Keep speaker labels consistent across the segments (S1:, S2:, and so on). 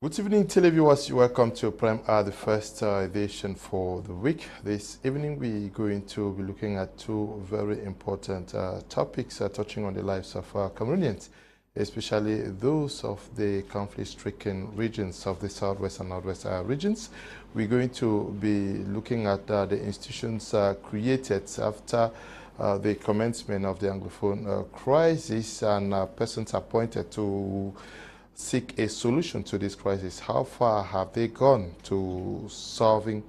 S1: Good evening, televiewers. Welcome to Prime Hour, the first edition for the week. This evening, we're going to be looking at two very important topics touching on the lives of Cameroonians, especially those of the conflict-stricken regions of the Southwest and Northwest regions. We're going to be looking at the institutions created after the commencement of the Anglophone crisis and persons appointed to seek a solution to this crisis. How far have they gone to solving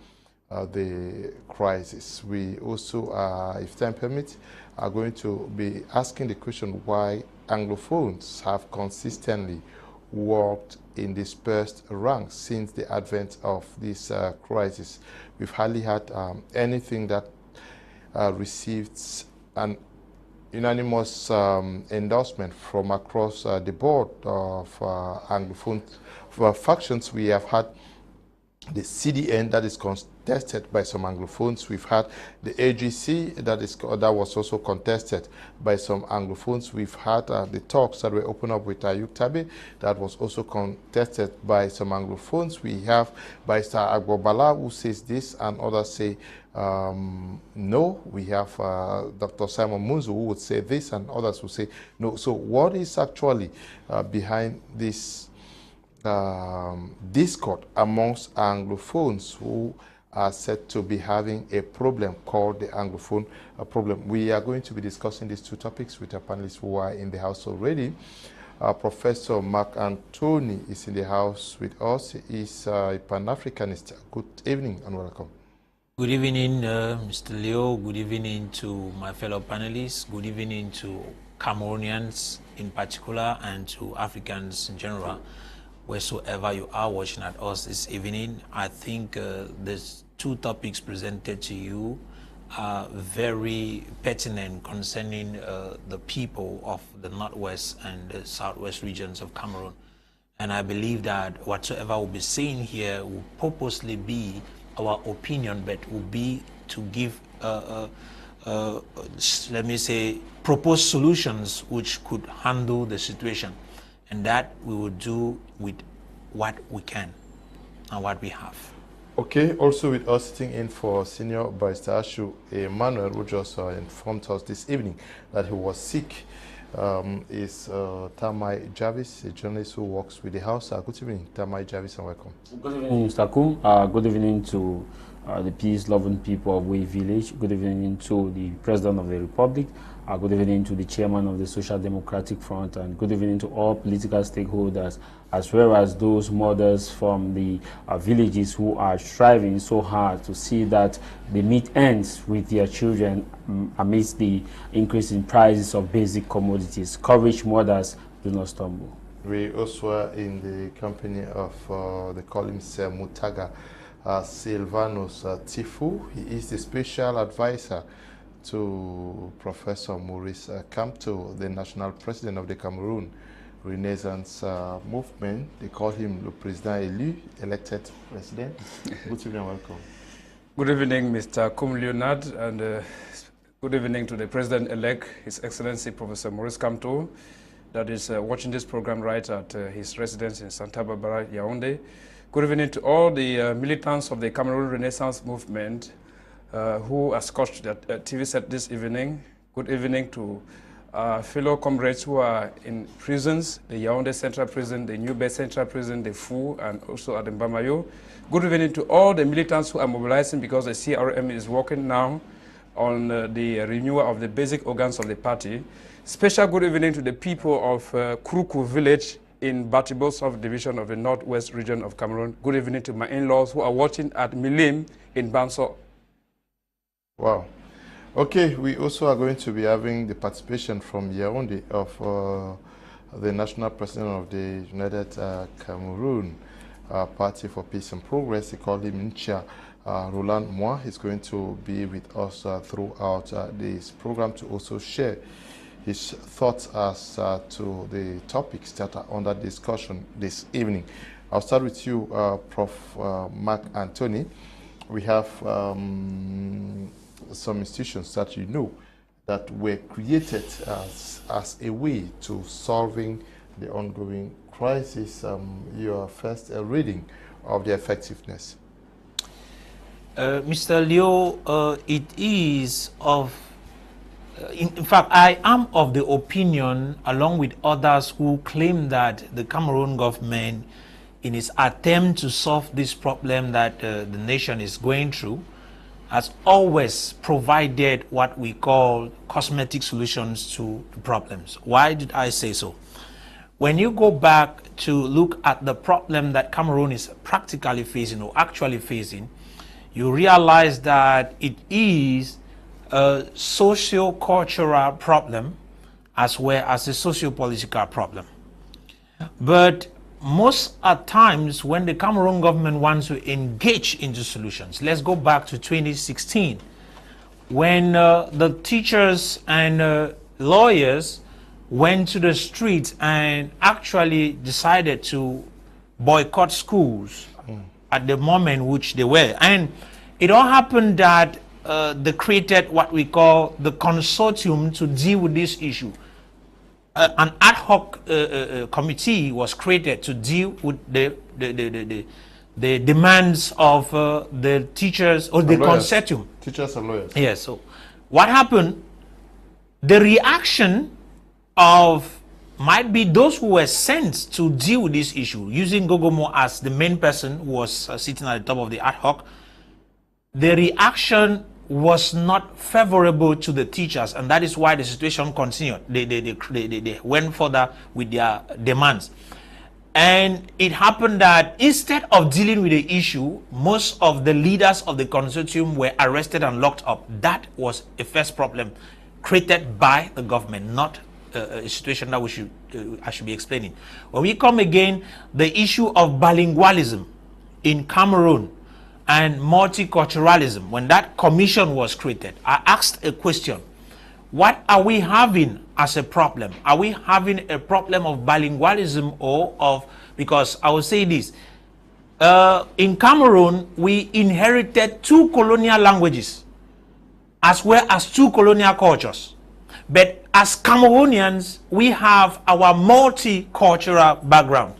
S1: the crisis? We also, if time permits, are going to be asking the question why Anglophones have consistently worked in dispersed ranks since the advent of this crisis. We've hardly had anything that received an unanimous endorsement from across the board of Anglophone factions. We have had the CDN that is contested by some Anglophones. We've had the AGC that was also contested by some Anglophones. We've had the talks that were opened up with Ayuk that was also contested by some Anglophones. We have Barrister Agbobala who says this and others say no. We have Dr. Simon Munzu who would say this and others who say no. So what is actually behind this discord amongst Anglophones who are said to be having a problem called the Anglophone problem? We are going to be discussing these two topics with our panelists who are in the house already. Professor Mark Anthony is in the house with us. He's a Pan-Africanist. Good evening and welcome.
S2: Good evening, Mr. Leo. Good evening to my fellow panelists. Good evening to Cameroonians in particular and to Africans in general. Wheresoever you are watching at us this evening, I think the two topics presented to you are very pertinent concerning the people of the Northwest and the Southwest regions of Cameroon. And I believe that whatsoever we'll be saying here will purposely be our opinion, but will be to give, let me say, proposed solutions which could handle the situation. And that we will do with what we can and what we have.
S1: Okay, also with us sitting in for Senior Barrister Ashu Emmanuel, who just informed us this evening that he was sick, is Tamai Jarvis, a journalist who works with the House. Good evening, Tamai Jarvis, and welcome.
S3: Good evening, Mr. Kum. Good evening to the peace-loving people of Way Village. Good evening to the President of the Republic. Good evening to the Chairman of the Social Democratic Front, and good evening to all political stakeholders, as well as those mothers from the villages who are striving so hard to see that they meet ends with their children amidst the increase in prices of basic commodities. Courage, mothers, do not stumble.
S1: We also are in the company of, they call him Mutagha, Sylvanus Tifuh. He is the special advisor to Professor Maurice Kamto, the national president of the Cameroon Renaissance movement. They call him le président élu, elected president. Good evening and welcome.
S4: Good evening, Mr. Kum Leonard, and good evening to the president-elect, His Excellency Professor Maurice Kamto, that is watching this program right at his residence in Snr Bar, Yaoundé. Good evening to all the militants of the Cameroon Renaissance movement who are scotched at TV set this evening. Good evening to fellow comrades who are in prisons, the Yaoundé Central Prison, the New Bay Central Prison, the Tifuh, and also at Mbamayo. Good evening to all the militants who are mobilizing because the CRM is working now on the renewal of the basic organs of the party. Special good evening to the people of Kruku village in Batibo subdivision of the Northwest region of Cameroon. Good evening to my in-laws who are watching at Milim in Banso.
S1: Wow. Okay, we also are going to be having the participation from Yaoundé of the national president of the United Cameroon Party for Peace and Progress. They call him Nchia Roland Mua. He's going to be with us throughout this program to also share his thoughts as to the topics that are under discussion this evening. I'll start with you, Prof. Mark Anthony. We have some institutions that you know that were created as a way to solving the ongoing crisis, your first reading of the effectiveness?
S2: Mr. Leo, it is of, in fact, I am of the opinion, along with others who claim that the Cameroon government, in its attempt to solve this problem that the nation is going through, has always provided what we call cosmetic solutions to problems. Why did I say so? When you go back to look at the problem that Cameroon is practically facing or actually facing, you realize that it is a socio-cultural problem as well as a socio-political problem. But most at times when the Cameroon government wants to engage into solutions, let's go back to 2016, when the teachers and lawyers went to the streets and actually decided to boycott schools at the moment which they were. And it all happened that they created what we call the consortium to deal with this issue. An ad hoc committee was created to deal with the demands of the teachers or the consortium.
S1: Teachers and lawyers.
S2: Yes. So what happened? The reaction of might be those who were sent to deal with this issue, using Gogomo as the main person who was sitting at the top of the ad hoc. The reaction was not favorable to the teachers, and that is why the situation continued. They went further with their demands. And it happened that instead of dealing with the issue, most of the leaders of the consortium were arrested and locked up. That was a first problem created by the government, not a situation that I should be explaining. When we come again, the issue of bilingualism in Cameroon and multiculturalism, when that commission was created, I asked a question: what are we having as a problem? Are we having a problem of bilingualism or of, because I will say this, in Cameroon, we inherited 2 colonial languages as well as 2 colonial cultures. But as Cameroonians, we have our multicultural background.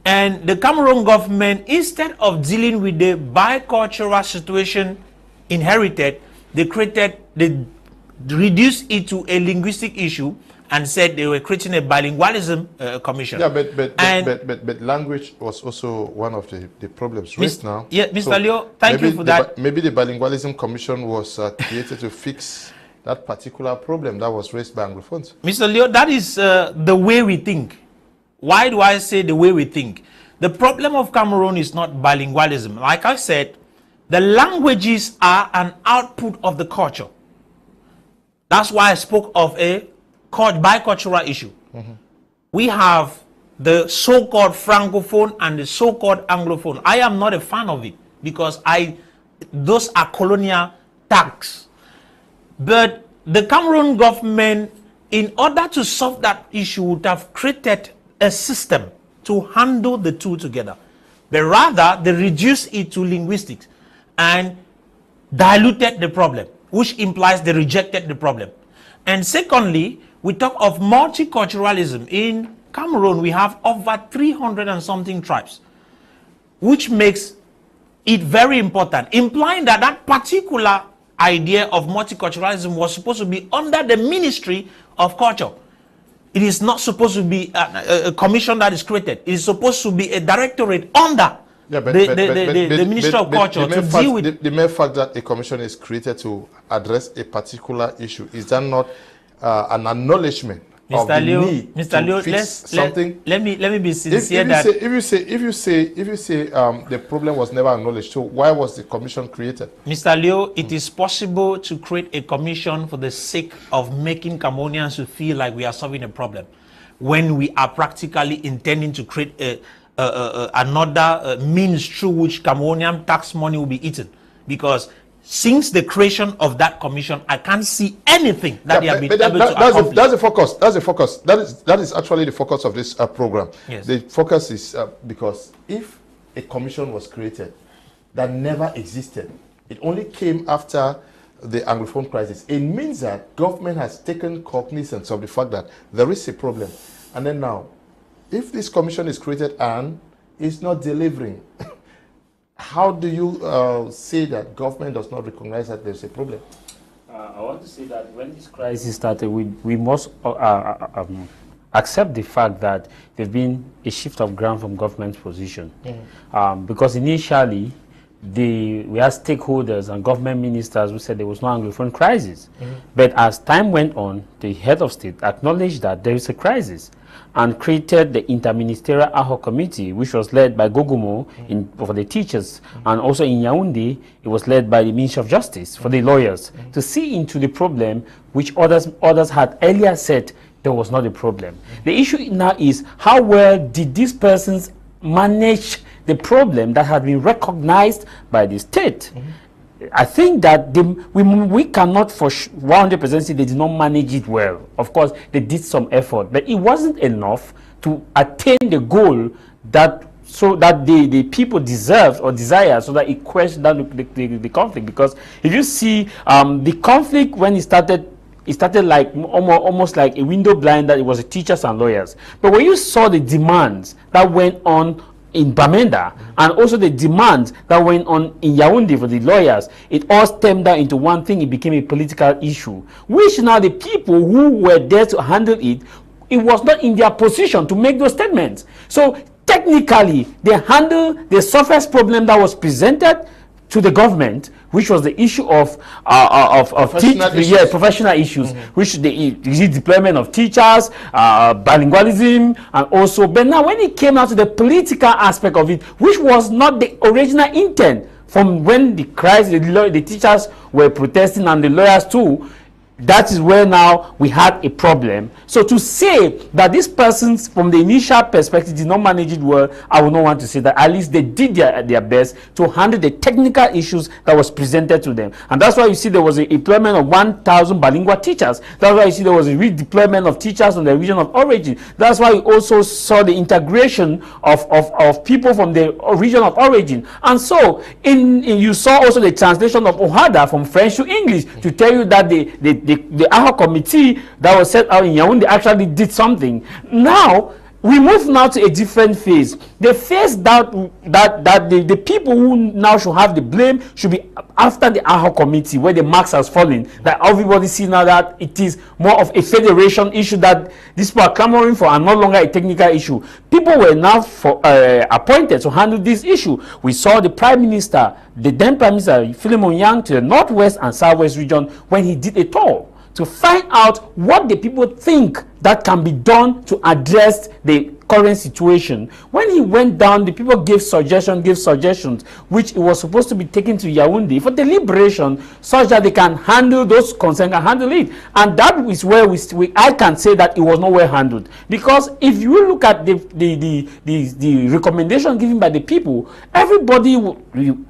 S2: And the Cameroon government, instead of dealing with the bicultural situation inherited, they reduced it to a linguistic issue and said they were creating a bilingualism commission.
S1: Yeah, but language was also one of the problems raised now.
S2: Yeah, Mr. Leo, thank you for that.
S1: Maybe the bilingualism commission was created to fix that particular problem that was raised by Anglophones.
S2: Mr. Leo, that is the way we think. Why do I say the way we think? The problem of Cameroon is not bilingualism. Like I said, the languages are an output of the culture. That's why I spoke of a bicultural issue. We have the so-called Francophone and the so-called Anglophone. I am not a fan of it because those are colonial tags. But the Cameroon government, in order to solve that issue, would have created a system to handle the two together. But rather, they reduced it to linguistics and diluted the problem, which implies they rejected the problem. And secondly, we talk of multiculturalism. In Cameroon, we have over 300 and something tribes, which makes it very important, implying that that particular idea of multiculturalism was supposed to be under the Ministry of Culture. It is not supposed to be a commission that is created. It is supposed to be a directorate under the Ministry of Culture to deal with...
S1: The mere fact that a commission is created to address a particular issue, is that not an acknowledgement of the need to fix something?
S2: Let me be sincere.
S1: If you say the problem was never acknowledged, so why was the commission created?
S2: Mr. Leo, it is possible to create a commission for the sake of making Cameroonians to feel like we are solving a problem, when we are practically intending to create another means through which Cameroonian tax money will be eaten. Because since the creation of that commission, I can't see anything that they have been able to accomplish.
S1: That's the focus. That's the focus. That is actually the focus of this program.
S2: Yes.
S1: The focus is because if a commission was created that never existed, it only came after the Anglophone crisis, it means that government has taken cognizance of the fact that there is a problem, and then now if this commission is created and it's not delivering, how do you say that government does not recognize that there's a problem?
S3: I want to say that when this crisis started, we must accept the fact that there's been a shift of ground from government's position. Because initially, we had stakeholders and government ministers who said there was no Anglophone crisis. But as time went on, the head of state acknowledged that there is a crisis and created the Interministerial Ad Hoc Committee, which was led by Gogomo for the teachers, and also in Yaoundé, it was led by the Ministry of Justice for the lawyers, to see into the problem which others had earlier said there was not a problem. The issue now is how well did these persons manage the problem that had been recognized by the state. I think that we cannot for 100% say they did not manage it well. Of course, they did some effort, but it wasn't enough to attain the goal that the people deserve or desire, so that it quashed down the conflict. Because if you see the conflict when it started like almost like a window blind, that it was the teachers and lawyers. But when you saw the demands that went on in Bamenda, and also the demands that went on in Yaoundé for the lawyers, it all stemmed down into one thing. It became a political issue, which now the people who were there to handle it, it was not in their position to make those statements. So technically, they handled the surface problem that was presented to the government, which was the issue of professional issues, which the deployment of teachers, bilingualism, and also. But now, when it came out to the political aspect of it, which was not the original intent from when the crisis, the teachers were protesting and the lawyers too, that is where now we had a problem. So to say that these persons from the initial perspective did not manage it well, I would not want to say that. At least they did their best to handle the technical issues that was presented to them. And that's why you see there was a deployment of 1,000 bilingual teachers. That's why you see there was a redeployment of teachers from the region of origin. That's why you also saw the integration of people from the region of origin. And so you saw also the translation of Ohada from French to English to tell you that the Ad Hoc Committee that was set out in Yaoundé actually did something. Now, we move now to a different phase. The phase that the people who now should have the blame should be after the Ad Hoc Committee, where the marks has fallen. That everybody see now that it is more of a federation issue, that these people are clamoring for, and no longer a technical issue. People were now appointed to handle this issue. We saw the Prime Minister, the then Prime Minister Philemon Yang, to the Northwest and Southwest region when he did a tour to find out what the people think that can be done to address the current situation. When he went down, the people gave suggestions, which it was supposed to be taken to Yaoundé for deliberation, such that they can handle those concerns, can handle it. And that is where I can say that it was not well handled. Because if you look at the recommendation given by the people, everybody,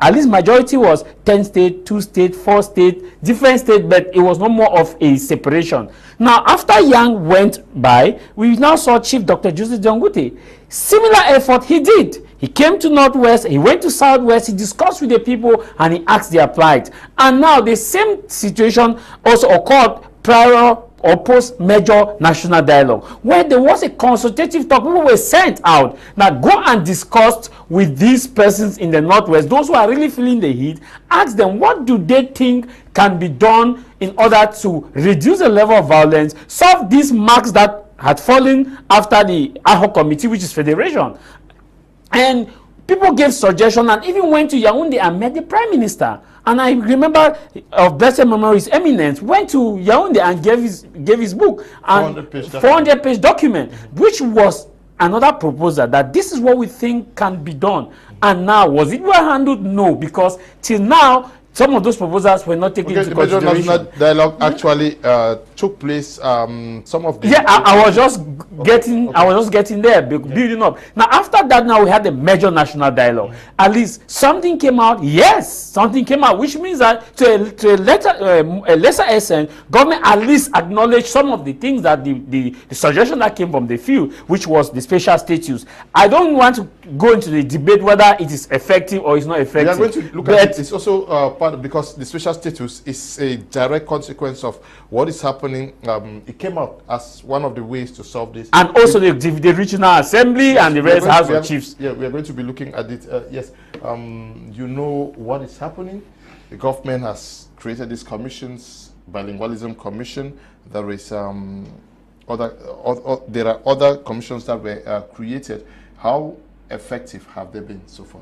S3: at least majority, was 10 state, 2 state, 4 state, different state, but it was no more of a separation. Now, after Yang went by, we now saw Chief Dr. Joseph Dongute. Similar effort he did. He came to Northwest, he went to Southwest, he discussed with the people, and he asked their plight. And now the same situation also occurred prior or post-major national dialogue, where there was a consultative talk. People were sent out. Now go and discuss with these persons in the Northwest, those who are really feeling the heat. Ask them, what do they think can be done in order to reduce the level of violence, solve these marks that had fallen after the Ad Hoc Committee, which is federation. And people gave suggestions and even went to Yaoundé and met the Prime Minister. And I remember of blessed memory, His Eminence went to Yaoundé and gave his book, and 400-page document, which was another proposal that this is what we think can be done. And now, was it well handled? No, because till now, some of those proposals were not taken into consideration. The major national
S1: dialogue actually took place. Some of the
S3: I was just getting there, building up. Now after that, now we had the major national dialogue. At least something came out. Yes, something came out, which means that to a lesser extent, government at least acknowledged some of the things that the suggestion that came from the field, which was the special status. I don't want to go into the debate whether it is effective or it's not effective.
S1: We are going to look at it. It's also part, because the special status is a direct consequence of what is happening. It came out as one of the ways to solve this.
S3: And also the regional assembly, yes, and the rest House of Chiefs.
S1: Yeah, we are going to be looking at it. Yes, you know what is happening. The government has created these commissions, bilingualism commission. There is there are other commissions that were created. How effective have they been so far?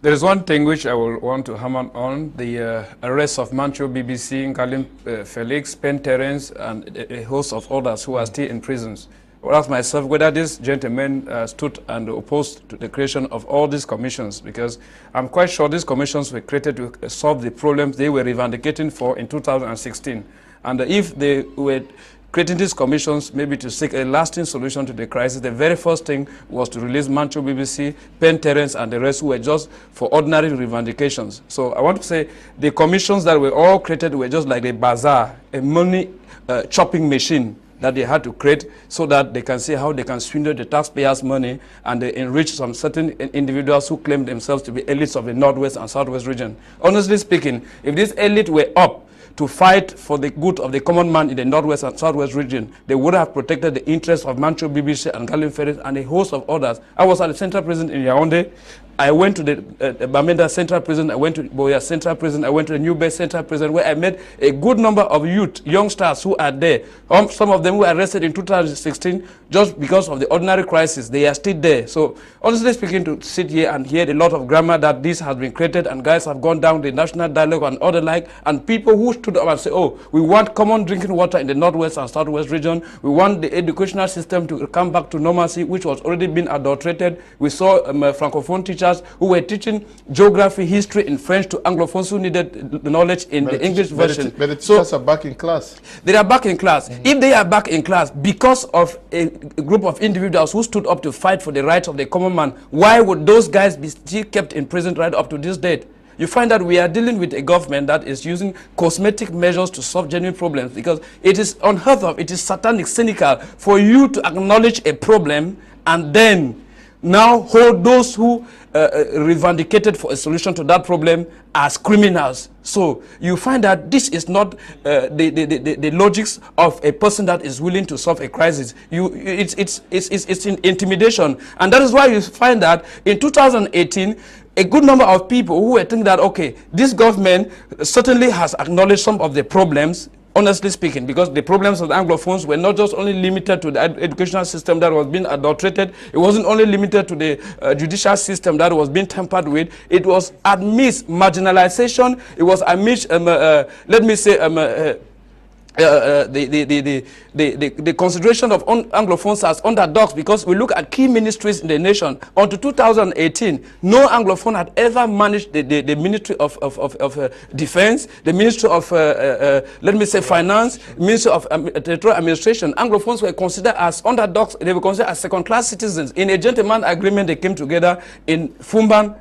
S4: There is one thing which I will want to hammer on, the arrest of Mancho BBC, Ngalim Felix, Pen Terence, and a host of others who are still in prisons. I will ask myself whether this gentleman stood and opposed to the creation of all these commissions, because I'm quite sure these commissions were created to solve the problems they were revendicating for in 2016. And if they were creating these commissions maybe to seek a lasting solution to the crisis, the very first thing was to release Mancho BBC, Pen Terence, and the rest who were just for ordinary revendications. So I want to say the commissions that were all created were just like a bazaar, a money chopping machine that they had to create so that they can see how they can swindle the taxpayers' money and they enrich some certain individuals who claim themselves to be elites of the Northwest and Southwest region. Honestly speaking, if this elite were up to fight for the good of the common man in the Northwest and Southwest region, they would have protected the interests of Mancho BBC and Ngalim Felix and a host of others. I was at the Central Prison in Yaoundé. I went to the Bamenda Central Prison, I went to Boya Central Prison, I went to the New Bay Central Prison, where I met a good number of youth, youngsters who are there. Some of them were arrested in 2016 just because of the ordinary crisis. They are still there. So honestly speaking, to sit here and hear a lot of grammar that this has been created and guys have gone down the national dialogue and other like, and people who stood up and say, oh, we want common drinking water in the Northwest and Southwest region. We want the educational system to come back to normalcy, which was already been adulterated. We saw Francophone teachers who were teaching geography, history in French to Anglophones who needed the knowledge in the English version.
S1: But the teachers are back in class.
S4: They are back in class. If they are back in class because of a group of individuals who stood up to fight for the rights of the common man, why would those guys be still kept in prison right up to this date? You find that we are dealing with a government that is using cosmetic measures to solve genuine problems, because it is unheard of, it is satanic, cynical for you to acknowledge a problem and then now hold those who revendicated for a solution to that problem as criminals. So you find that this is not the logics of a person that is willing to solve a crisis. It's intimidation, and that is why you find that in 2018 a good number of people who were thinking that, okay, this government certainly has acknowledged some of the problems, honestly speaking, because the problems of the Anglophones were not just only limited to the educational system that was being adulterated. It wasn't only limited to the judicial system that was being tampered with. It was amidst marginalization. It was amidst, let me say, the consideration of Anglophones as underdogs, because we look at key ministries in the nation. Until 2018, no Anglophone had ever managed the Ministry of Defense, the Ministry of, let me say, Finance, Ministry of Territorial Administration. Anglophones were considered as underdogs. They were considered as second-class citizens. In a gentleman agreement, they came together in Fumban.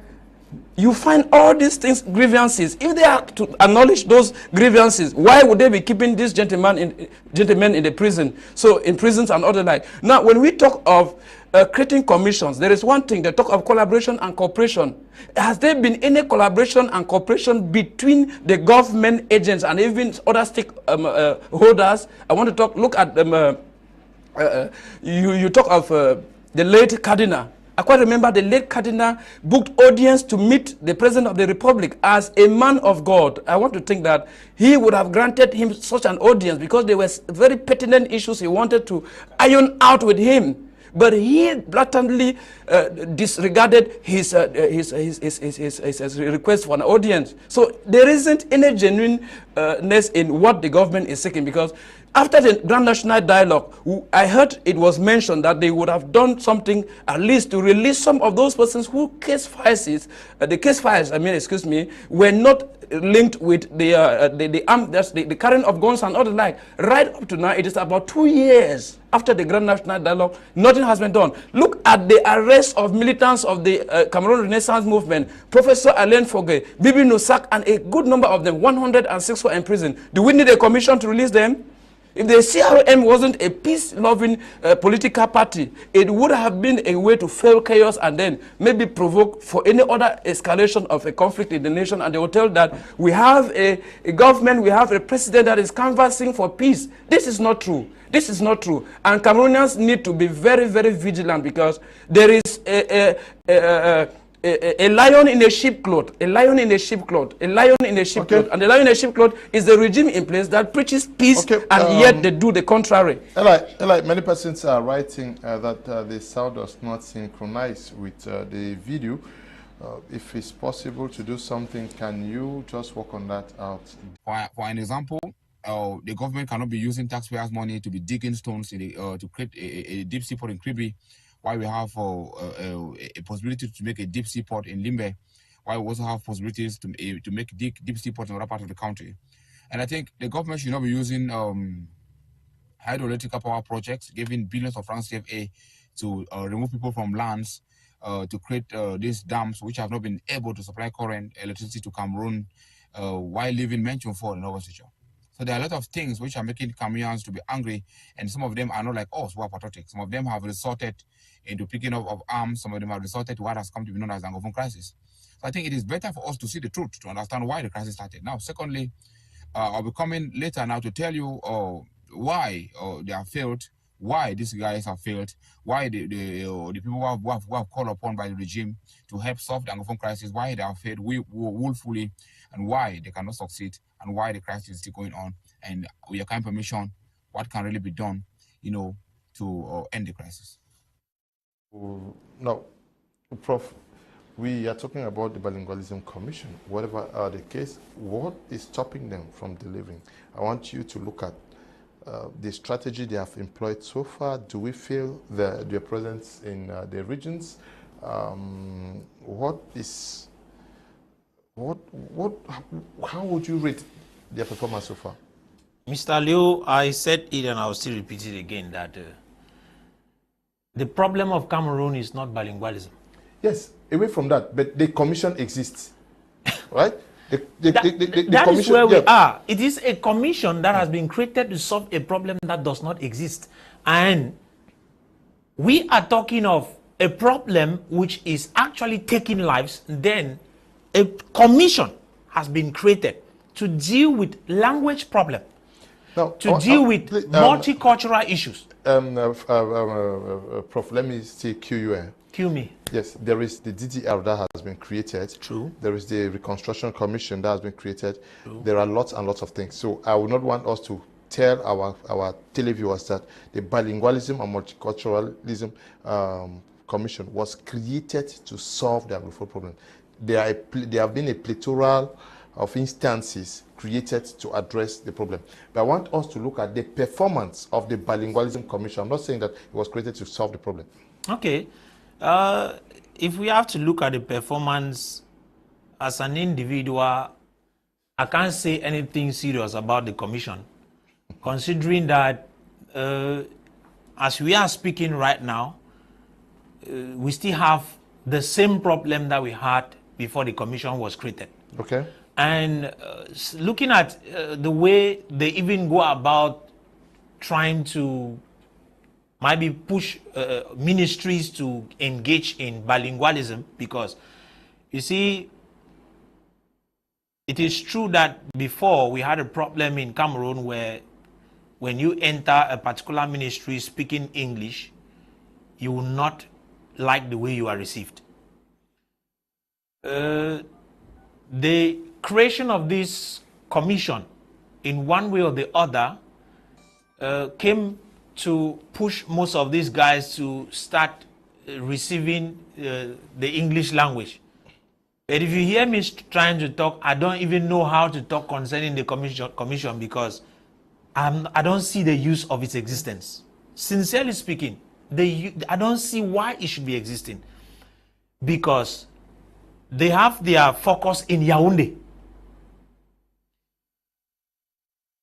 S4: You find all these things, grievances. If they are to acknowledge those grievances, why would they be keeping these gentlemen in the prison? So in prisons and other like. Now, when we talk of creating commissions, there is one thing, they talk of collaboration and cooperation. Has there been any collaboration and cooperation between the government agents and even other stakeholders? I want to look at them. You talk of the late Cardinal. I quite remember the late Cardinal booked audience to meet the President of the Republic as a man of God. I want to think that he would have granted him such an audience because there were very pertinent issues he wanted to iron out with him. But he blatantly disregarded his request for an audience. So there isn't any genuineness in what the government is seeking, because after the Grand National Dialogue, I heard it was mentioned that they would have done something at least to release some of those persons who case files, were not linked with the carrying of guns and other like. Right up to now, it is about 2 years after the Grand National Dialogue, nothing has been done. Look at the arrest of militants of the Cameroon Renaissance Movement, Professor Alain Foguet, Bibi Nosak, and a good number of them, 106 were in prison. Do we need a commission to release them? If the CRM wasn't a peace-loving political party, it would have been a way to fuel chaos and then maybe provoke for any other escalation of a conflict in the nation. And they will tell that we have a government, we have a president that is canvassing for peace. This is not true. This is not true. And Cameroonians need to be very, very vigilant, because there is a lion in a sheep cloth, a lion in a sheep cloth, a lion in a sheep cloth, and the lion in a sheep cloth is the regime in place that preaches peace, and yet they do the contrary.
S1: Eli, many persons are writing that the sound does not synchronize with the video. If it's possible to do something, can you just work on that out?
S5: For an example, the government cannot be using taxpayers' money to be digging stones in the, to create a deep sea port in Kribi, while we have a possibility to make a deep sea port in Limbe, while we also have possibilities to make deep sea port in other part of the country. And I think the government should not be using hydroelectric power projects, giving billions of francs CFA to remove people from lands, to create these dams which have not been able to supply current electricity to Cameroon, while leaving mention for in Nova Scotia. So there are a lot of things which are making Cameroonians to be angry, and some of them are not like us who are patriotic. Some of them have resorted into picking up of arms. Some of them have resorted to what has come to be known as the Anglophone crisis. So I think it is better for us to see the truth, to understand why the crisis started. Now, secondly, I'll be coming later now to tell you why they have failed, why these guys have failed, why the people who have called upon by the regime to help solve the Anglophone crisis, why they have failed willfully, and why they cannot succeed, and why the crisis is still going on. And with your kind permission, what can really be done, to end the crisis?
S1: Now, Prof, we are talking about the Bilingualism Commission. Whatever the case, what is stopping them from delivering? I want you to look at the strategy they have employed so far. Do we feel their presence in the regions? How would you rate their performance so far?
S2: Mr. Leo, I said it and I'll still repeat it again, that the problem of Cameroon is not bilingualism.
S1: Yes, away from that, but the commission exists, right?
S2: That is where we are. It is a commission that has been created to solve a problem that does not exist. And we are talking of a problem which is actually taking lives. Then a commission has been created to deal with language problem, to deal with multicultural issues.
S1: Prof, let me say QUA.
S2: Cue me.
S1: Yes, there is the DDR that has been created.
S2: True.
S1: There is the Reconstruction Commission that has been created.
S2: True.
S1: There are lots and lots of things. So I would not want us to tell our televiewers that the Bilingualism and Multiculturalism Commission was created to solve the Anglophone problem. There have been a plethora of instances created to address the problem. But I want us to look at the performance of the Bilingualism Commission. I'm not saying that it was created to solve the problem.
S2: Okay. If we have to look at the performance as an individual, I can't say anything serious about the commission, considering that as we are speaking right now, we still have the same problem that we had before the commission was created.
S1: Okay.
S2: And looking at the way they even go about trying to maybe push ministries to engage in bilingualism, because you see, it is true that before we had a problem in Cameroon where when you enter a particular ministry speaking English, you will not like the way you are received. The creation of this commission, in one way or the other, came to push most of these guys to start receiving the English language. But if you hear me trying to talk, I don't even know how to talk concerning the commission because I don't see the use of its existence. Sincerely speaking, I don't see why it should be existing, because they have their focus in Yaoundé.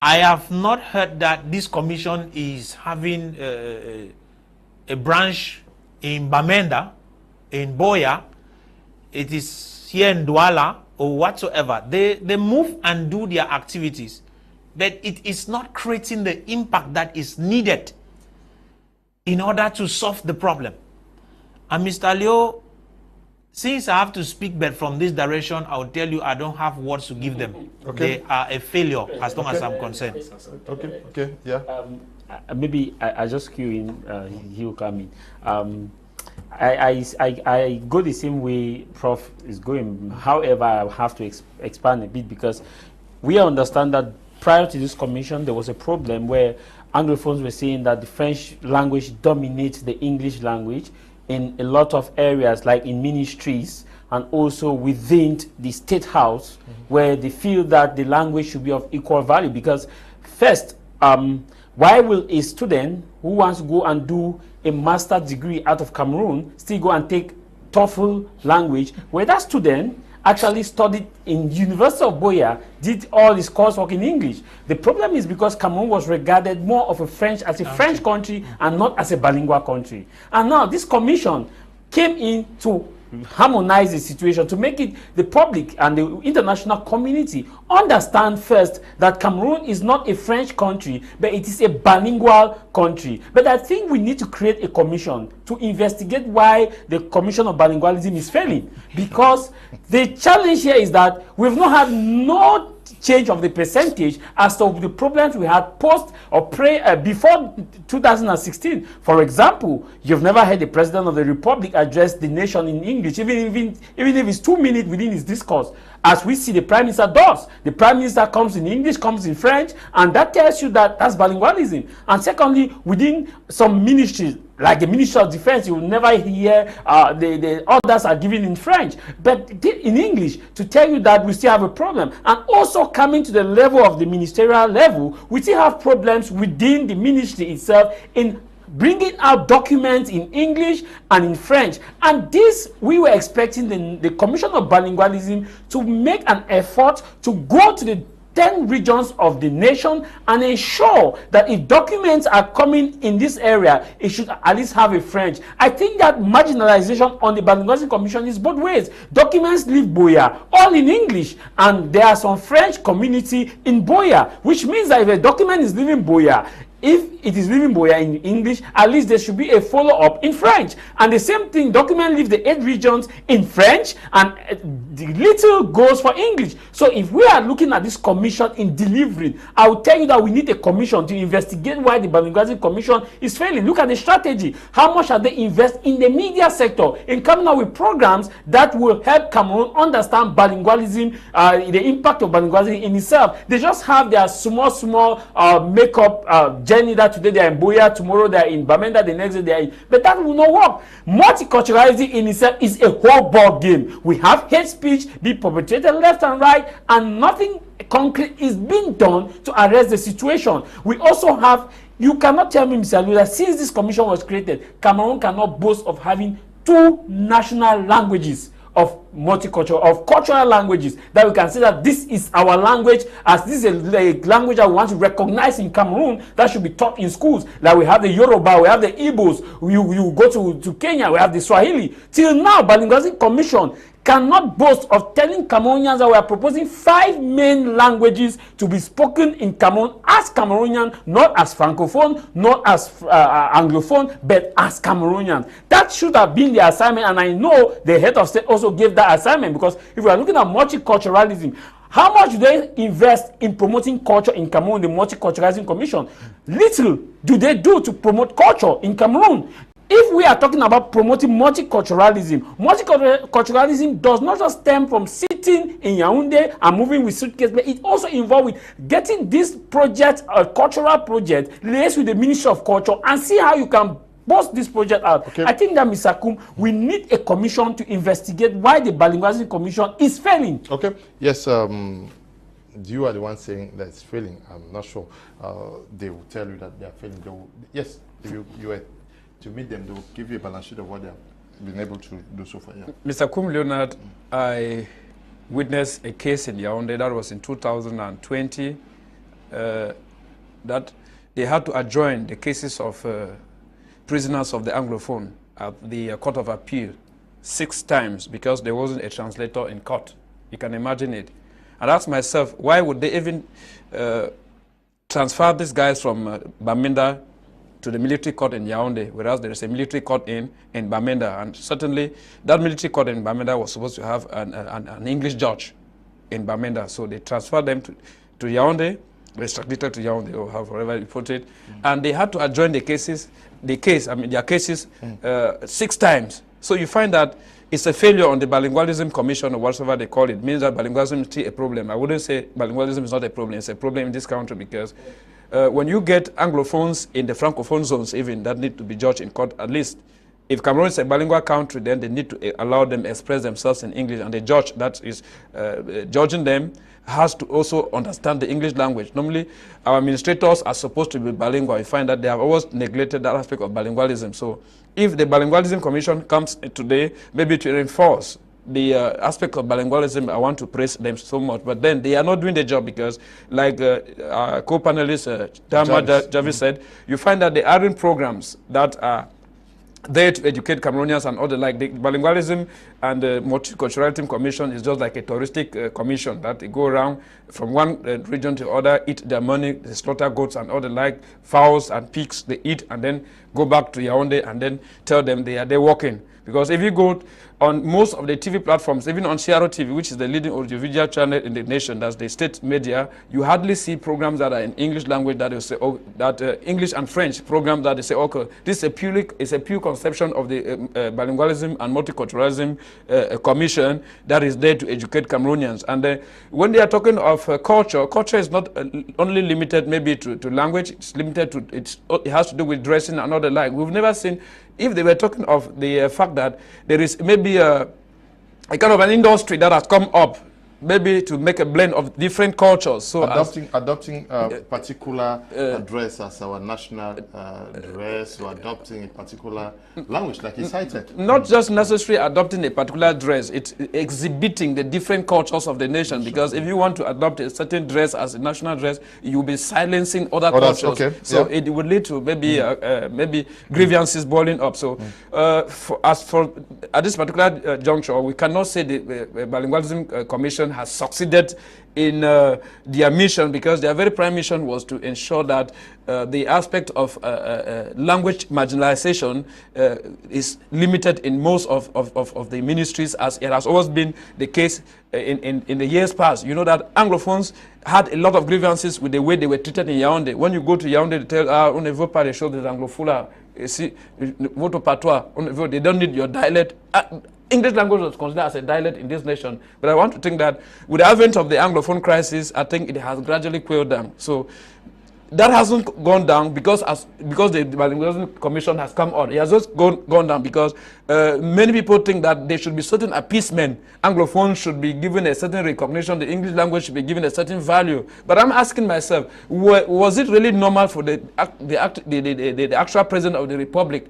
S2: I have not heard that this commission is having a branch in Bamenda, in Boya. It is here in Douala or whatsoever. They move and do their activities but it is not creating the impact that is needed in order to solve the problem. And Mr. Leo, since I have to speak, but from this direction, I'll tell you I don't have words to give them.
S1: Okay.
S2: They are a failure as long as I'm concerned.
S1: Okay, yeah.
S3: Maybe I just cue in, he'll come in. I go the same way Prof is going. However, I have to expand a bit, because we understand that prior to this commission, there was a problem where Anglophones were saying that the French language dominates the English language in a lot of areas, like in ministries and also within the state house, where they feel that the language should be of equal value. Because first, why will a student who wants to go and do a master's degree out of Cameroon still go and take TOEFL language, where that student actually studied in University of Boya, did all his coursework in English? The problem is because Cameroon was regarded more of a French country and not as a bilingual country. And now this commission came in to harmonize the situation, to make it the public and the international community understand first that Cameroon is not a French country, but it is a bilingual country. But I think we need to create a commission to investigate why the Commission of Bilingualism is failing, because the challenge here is that we've not had no change of the percentage as to the problems we had post or before 2016. For example, you've never heard the President of the Republic address the nation in English, even if it's 2 minutes within his discourse. As we see the Prime Minister does. The Prime Minister comes in English, comes in French, and that tells you that that's bilingualism. And secondly, within some ministries, like the Ministry of Defense, you will never hear the orders are given in French, but in English, to tell you that we still have a problem. And also coming to the level of the ministerial level, we still have problems within the ministry itself in bringing out documents in English and in French. And this, we were expecting the Commission of Bilingualism to make an effort to go to the 10 regions of the nation and ensure that if documents are coming in this area, it should at least have a French. I think that marginalization on the Bilingualism Commission is both ways. Documents leave Boya all in English, and there are some French community in Boya, which means that if a document is leaving Boya, if it is leaving Boya in English, at least there should be a follow-up in French. And the same thing, document leaves the 8 regions in French, and the little goes for English. So if we are looking at this commission in delivering, I will tell you that we need a commission to investigate why the Bilingualism Commission is failing. Look at the strategy. How much have they invest in the media sector in coming up with programs that will help Cameroon understand bilingualism, the impact of bilingualism in itself? They just have their small makeup journey that today they are in Boya, tomorrow they are in Bamenda, the next day they are in. But that will not work. Multiculturalism in itself is a whole ball game. We have hate speech being perpetrated left and right, and nothing concrete is being done to arrest the situation. We also have, you cannot tell me, Mr. Lula, since this commission was created, Cameroon cannot boast of having 2 national languages of multicultural, of cultural languages, that we can say that this is our language, as this is a language that we want to recognize in Cameroon, that should be taught in schools. Like we have the Yoruba, we have the Igbos, you go to Kenya, we have the Swahili. Till now, Bilingualism Commission cannot boast of telling Cameroonians that we are proposing 5 main languages to be spoken in Cameroon as Cameroonian, not as Francophone, not as Anglophone, but as Cameroonian. That should have been the assignment, and I know the head of state also gave that assignment, because if we are looking at multiculturalism, how much do they invest in promoting culture in Cameroon, the Multiculturalism Commission? Little do they do to promote culture in Cameroon. If we are talking about promoting multiculturalism, multiculturalism does not just stem from sitting in Yaoundé and moving with suitcase, but it also involves with getting this project, a cultural project, liaise with the Ministry of Culture and see how you can bust this project out. Okay. I think that, Mr. Kum, we need a commission to investigate why the Bilingualism Commission is failing.
S1: Okay. Yes. You are the one saying that it's failing. I'm not sure. They will tell you that they are failing. Yes. If you were to meet them, they will give you a balance sheet of what they have been able to do so far. Yeah.
S4: Mr. Kum Leonard, I witnessed a case in Yaoundé that was in 2020 that they had to adjourn the cases of prisoners of the Anglophone at the Court of Appeal 6 times because there wasn't a translator in court. You can imagine it. And I asked myself, why would they even transferred these guys from Bamenda to the military court in Yaoundé, whereas there is a military court in Bamenda. And certainly that military court in Bamenda was supposed to have an English judge in Bamenda. So they transferred them to Yaoundé, they extradited to Yaoundé, or however you put it. And they had to adjourn their cases 6 times. So you find that it's a failure on the Bilingualism Commission, or whatever they call it. It means that bilingualism is still a problem. I wouldn't say bilingualism is not a problem. It's a problem in this country because when you get Anglophones in the Francophone zones even, that need to be judged in court, at least if Cameroon is a bilingual country, then they need to allow them to express themselves in English, and the judge that is judging them has to also understand the English language. Normally, our administrators are supposed to be bilingual. You find that they have always neglected that aspect of bilingualism. So if the Bilingualism Commission comes today, maybe to reinforce the aspect of bilingualism, I want to praise them so much. But then they are not doing the job because, like our co-panelist Javis said, you find that the are programs that are there to educate Cameroonians and other, like the Bilingualism and the Multiculturalism Commission is just like a touristic commission that they go around from one region to other, eat their money, they slaughter goats and other like fowls and pigs, they eat and then go back to Yaoundé and then tell them they are there working. Because if you go on most of the TV platforms, even on Ciaro TV, which is the leading audiovisual channel in the nation, that's the state media, you hardly see programs that are in English language that they say, oh, that English and French programs that they say, okay, this is a pure conception of the Bilingualism and Multiculturalism Commission that is there to educate Cameroonians. And when they are talking of culture, culture is not only limited maybe to language, it's limited to, it has to do with dressing and other like. We've never seen, if they were talking of the fact that there is maybe a kind of an industry that has come up, maybe to make a blend of different cultures. So
S1: adopting a particular dress as our national dress, or adopting a particular language, like he cited.
S4: Not just necessarily adopting a particular dress, it's exhibiting the different cultures of the nation. Because if you want to adopt a certain dress as a national dress, you'll be silencing other cultures. Okay. So it would lead to maybe maybe grievances boiling up. So at this particular juncture, we cannot say the Bilingualism Commission has succeeded in their mission, because their very prime mission was to ensure that the aspect of language marginalization is limited in most of the ministries, as it has always been the case in the years past. You know that Anglophones had a lot of grievances with the way they were treated in Yaoundé. When you go to Yaoundé, they tell, on ne veut pas les choses des anglophones, votre patois, they don't need your dialect. English language was considered as a dialect in this nation. But I want to think that with the advent of the Anglophone crisis, I think it has gradually quailed down. So that hasn't gone down because the Bilingualism Commission has come on. It has just gone down because many people think that there should be certain appeasement. Anglophones should be given a certain recognition. The English language should be given a certain value. But I'm asking myself, was it really normal for the actual president of the Republic,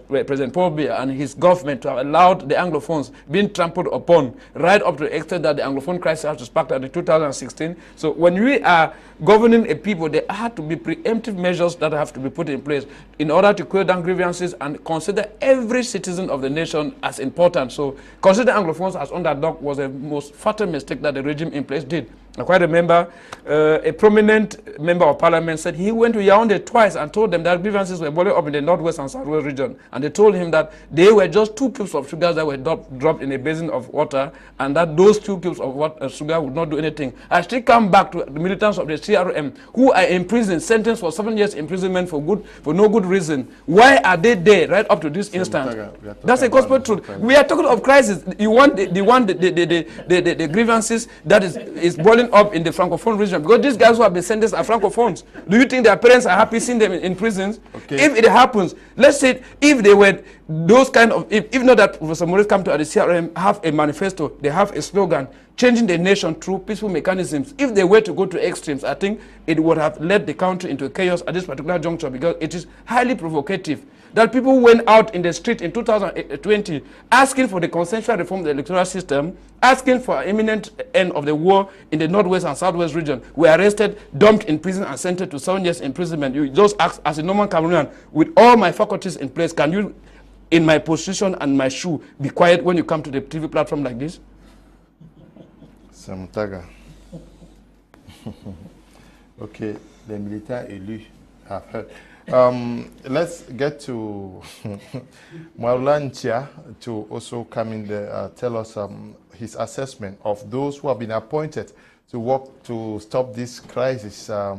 S4: President Forba, and his government to have allowed the Anglophones being trampled upon right up to the extent that the Anglophone crisis has sparked in 2016? So when we are governing a people, there had to be preemptive measures that have to be put in place in order to quell down grievances and consider every citizen of the nation as important. So consider Anglophones as underdog was the most fatal mistake that the regime in place did. I quite remember a prominent member of parliament said he went to Yaoundé twice and told them that grievances were boiling up in the northwest and southwest region. And they told him that they were just 2 cubes of sugar that were dropped in a basin of water, and that those 2 cubes of sugar would not do anything. I still come back to the militants of the CRM who are in prison, sentenced for 7 years imprisonment for no good reason. Why are they there right up to this instant? That's a gospel truth. We are talking of crisis. You want the grievances that is boiling up in the Francophone region, because these guys who have been sentenced are Francophones. Do you think their parents are happy seeing them in prisons? Okay. If it happens, let's say if they were those kind of, if not that Professor Maurice Kamto at the CRM have a manifesto, they have a slogan, changing the nation through peaceful mechanisms. If they were to go to extremes, I think it would have led the country into chaos at this particular juncture, because it is highly provocative that people went out in the street in 2020 asking for the consensual reform of the electoral system, asking for an imminent end of the war in the northwest and southwest region, were arrested, dumped in prison, and sentenced to 7 years imprisonment. You just ask, as a normal Cameroonian, with all my faculties in place, can you, in my position and my shoe, be quiet when you come to the TV platform like this?
S1: Mutagha. Okay, the military élu, I've heard. Let's get to Nchia to also come in there, tell us his assessment of those who have been appointed to work to stop this crisis, how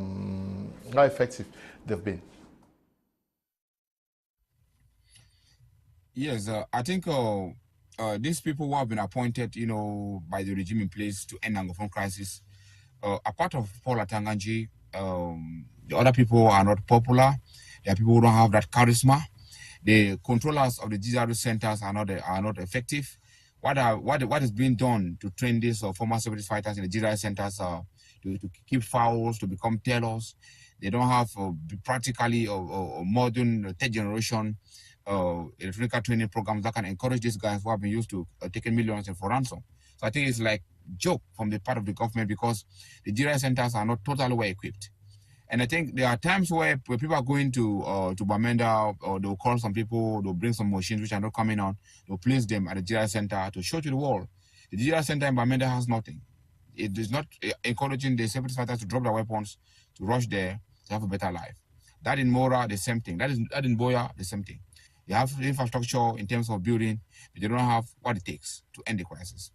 S1: effective they've been.
S5: Yes, I think these people who have been appointed, by the regime in place to end Anglophone crisis, apart of Paul Atanganji, the other people are not popular. There are people who don't have that charisma. The controllers of the GZR centers are not effective. What is being done to train these former separatist fighters in the GZR centers to keep fouls, to become tailors? They don't have practically modern third generation electronic training programs that can encourage these guys who have been used to taking millions for ransom. So I think it's like joke from the part of the government because the GRI centers are not totally well equipped. And I think there are times where people are going to Bamenda, or they'll call some people, they'll bring some machines which are not coming on, they'll place them at the GRI center to show to the world. The GRI center in Bamenda has nothing. It is not encouraging the separatist fighters to drop their weapons, to rush there, to have a better life. That in Mora, the same thing. That in Boya, the same thing. They have infrastructure in terms of building, but they don't have what it takes to end the crisis.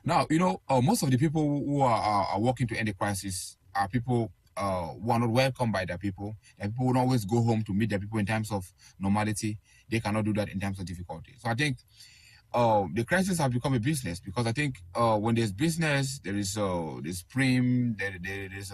S5: Now, most of the people who are working to end the crisis are people who are not welcomed by their people. And people who don't always go home to meet their people in times of normality. They cannot do that in times of difficulty. So I think the crisis has become a business because I think when there's business, there's prim, there's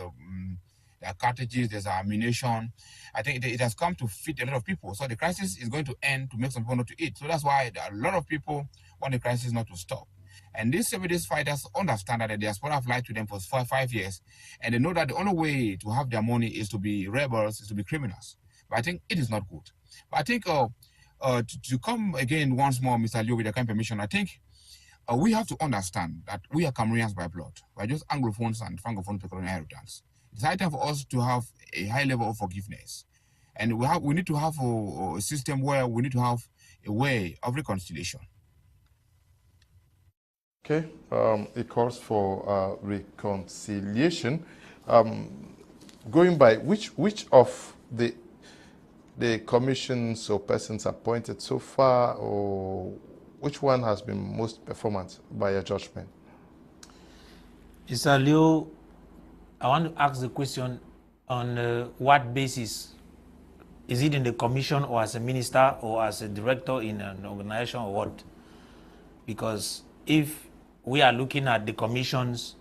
S5: there are cartridges, there's ammunition. I think it has come to fit a lot of people. So the crisis is going to end to make some people not to eat. So that's why there are a lot of people want the crisis not to stop. And these separatist fighters understand that the diaspora have lied to them for 5 years. And they know that the only way to have their money is to be rebels, is to be criminals. But I think it is not good. But I think to come again once more, Mr. Liu, with your kind permission, I think we have to understand that we are Cameroonians by blood. We're just Anglophones and Francophone peculiar inheritance. It's high time for us to have a high level of forgiveness. And we need to have a system where we need to have a way of reconciliation.
S1: Okay, it calls for reconciliation. Going by which of the commissions or persons appointed so far, or which one has been most performant by your judgment?
S2: Mr. Liu, I want to ask the question on what basis? Is it in the commission or as a minister or as a director in an organization or what? Because if we are looking at the commissions,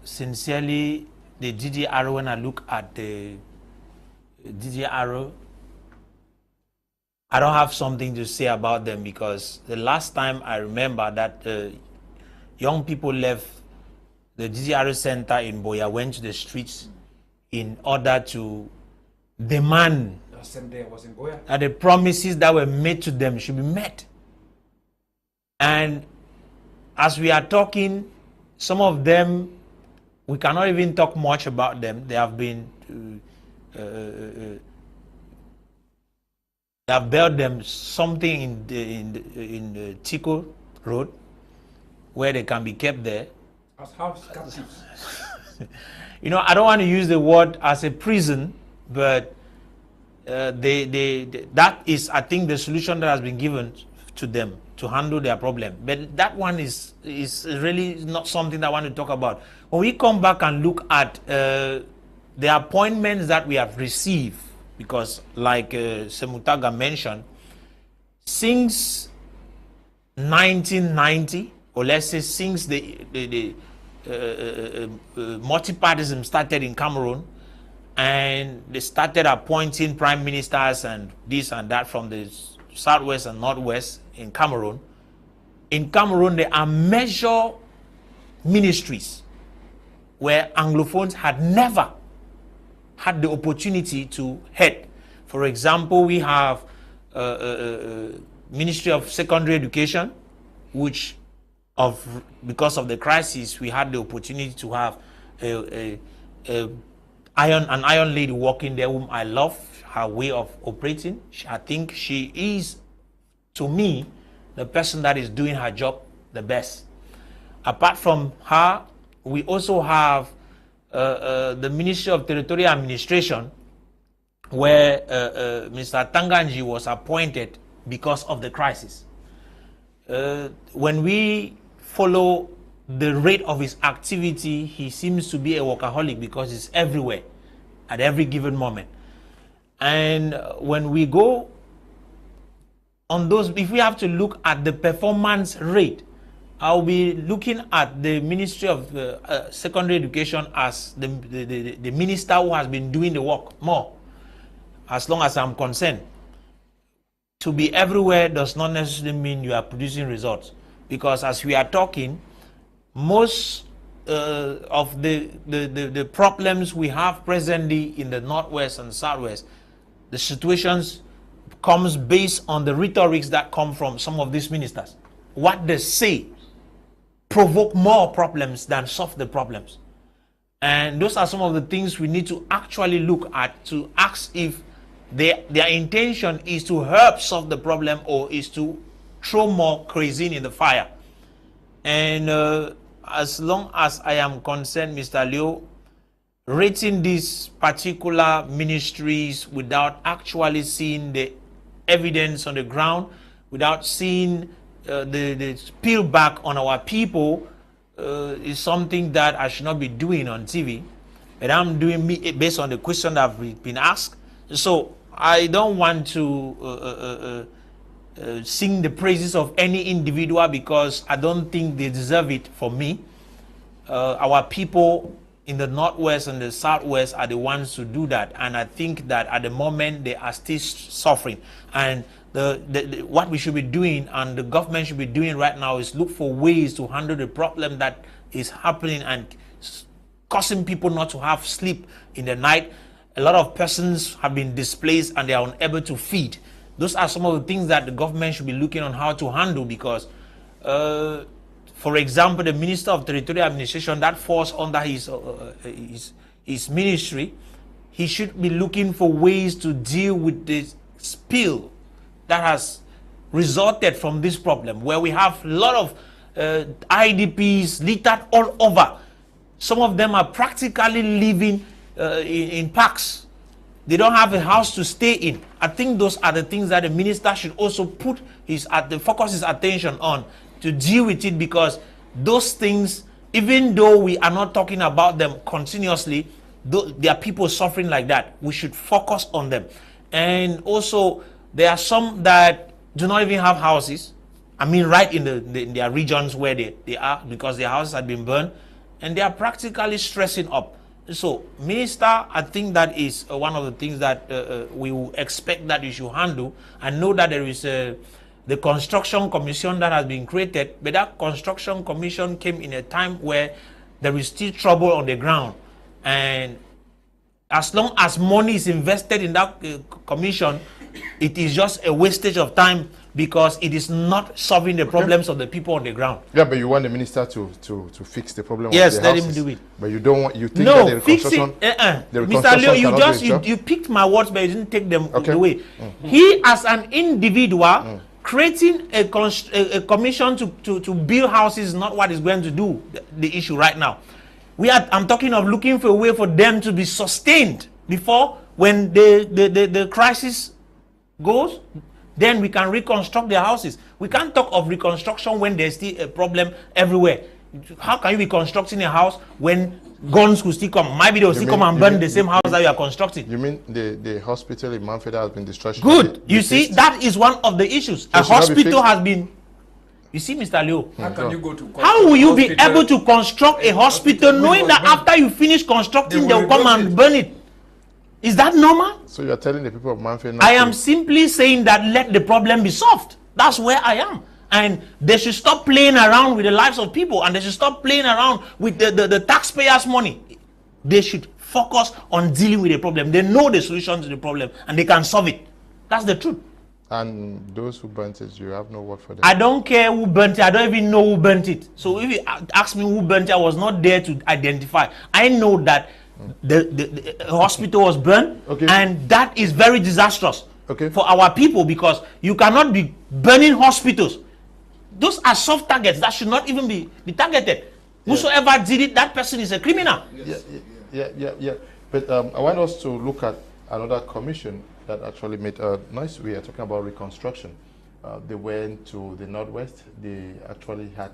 S2: sincerely, the DDR, when I look at the DDR, I don't have something to say about them because the last time I remember that young people left the DDR center in Boya, went to the streets in order to demand
S4: The same day I was in Boya.
S2: that the promises that were made to them should be met. And as we are talking, some of them, we cannot even talk much about them. They have been, they have built them something in the Tifuh road where they can be kept there.
S4: As house captives.
S2: I don't want to use the word as a prison, but that is, I think, the solution that has been given to them to handle their problem. But that one is really not something that I want to talk about. When we come back and look at the appointments that we have received, because like Mutagha mentioned, since 1990, or let's say since the multipartyism started in Cameroon, and they started appointing prime ministers and this and that from the southwest and northwest in Cameroon. In Cameroon, there are major ministries where Anglophones had never had the opportunity to head. For example, we have Ministry of Secondary Education, which because of the crisis, we had the opportunity to have an iron lady working there whom I love her way of operating. I think she is, to me, the person that is doing her job the best. Apart from her, we also have the Ministry of Territorial Administration, where Mr. Tanganji was appointed because of the crisis. When we follow the rate of his activity, he seems to be a workaholic because he's everywhere at every given moment. And when we go on those, if we have to look at the performance rate, I'll be looking at the Ministry of Secondary Education as the minister who has been doing the work more, as long as I'm concerned. To be everywhere does not necessarily mean you are producing results, because as we are talking, most of the problems we have presently in the Northwest and Southwest, the situations comes based on the rhetorics that come from some of these ministers. What they say provoke more problems than solve the problems. And those are some of the things we need to actually look at to ask if their intention is to help solve the problem or is to throw more kerosene in the fire. And as long as I am concerned, Mr. Leo, rating these particular ministries without actually seeing the evidence on the ground, without seeing the peel back on our people, is something that I should not be doing on TV. And I'm doing based on the question that I've been asked. So I don't want to sing the praises of any individual, because I don't think they deserve it for me. Our people in the Northwest and the Southwest are the ones to do that, and I think that at the moment they are still suffering. And what we should be doing, and the government should be doing right now, is look for ways to handle the problem that is happening and causing people not to have sleep in the night. A lot of persons have been displaced and they are unable to feed. Those are some of the things that the government should be looking on how to handle, because for example, the Minister of Territorial Administration, that falls under his ministry, he should be looking for ways to deal with this spill that has resulted from this problem, where we have a lot of IDPs littered all over. Some of them are practically living in parks. They don't have a house to stay in. I think those are the things that the minister should also put focus his attention on, to deal with it, because those things, even though we are not talking about them continuously, there are people suffering like that. We should focus on them. And also, there are some that do not even have houses. I mean, right in their regions where they are, because their houses have been burned, and they are practically stressing up. So, Minister, I think that is one of the things that we will expect that you should handle. I know that there is the construction commission that has been created, but that construction commission came in a time where there is still trouble on the ground. And as long as money is invested in that commission, it is just a wastage of time, because it is not solving the problems of the people on the ground.
S1: Yeah, but you want the minister to fix the problem.
S2: Yes,
S1: of the
S2: let
S1: houses.
S2: him do it.
S1: But you don't want, you think
S2: no,
S1: that the reconstruction,
S2: Mr. Leo, you picked my words, but you didn't take them away. He, as an individual, creating a commission to build houses is not what is going to do the issue right now. I'm talking of looking for a way for them to be sustained before, when the crisis goes, then we can reconstruct their houses. We can't talk of reconstruction when there's still a problem everywhere. How can you be constructing a house when guns could still come? Maybe they'll still come and burn the same house that you are constructing.
S1: You mean the hospital in Manfred has been destroyed?
S2: Good. You see, that is one of the issues. A hospital has been... You see, Mr. Leo,
S4: how can you go to
S2: how will you be able to construct a hospital knowing that after you finish constructing, they'll come and burn it? Is that normal?
S1: So you are telling the people of Manfred not
S2: I am simply saying that let the problem be solved. That's where I am. And they should stop playing around with the lives of people, and they should stop playing around with the taxpayers' money. They should focus on dealing with the problem. They know the solution to the problem and they can solve it. That's the truth.
S1: And those who burnt it, you have no word for them.
S2: I don't care who burnt it. I don't even know who burnt it. So if you ask me who burnt it, I was not there to identify. I know that the hospital was burned, and that is very disastrous for our people, because you cannot be burning hospitals. Those are soft targets that should not even be targeted. Whosoever did it, that person is a criminal.
S1: Yeah. But I want us to look at another commission that actually made a noise. We are talking about reconstruction. They went to the Northwest. They actually had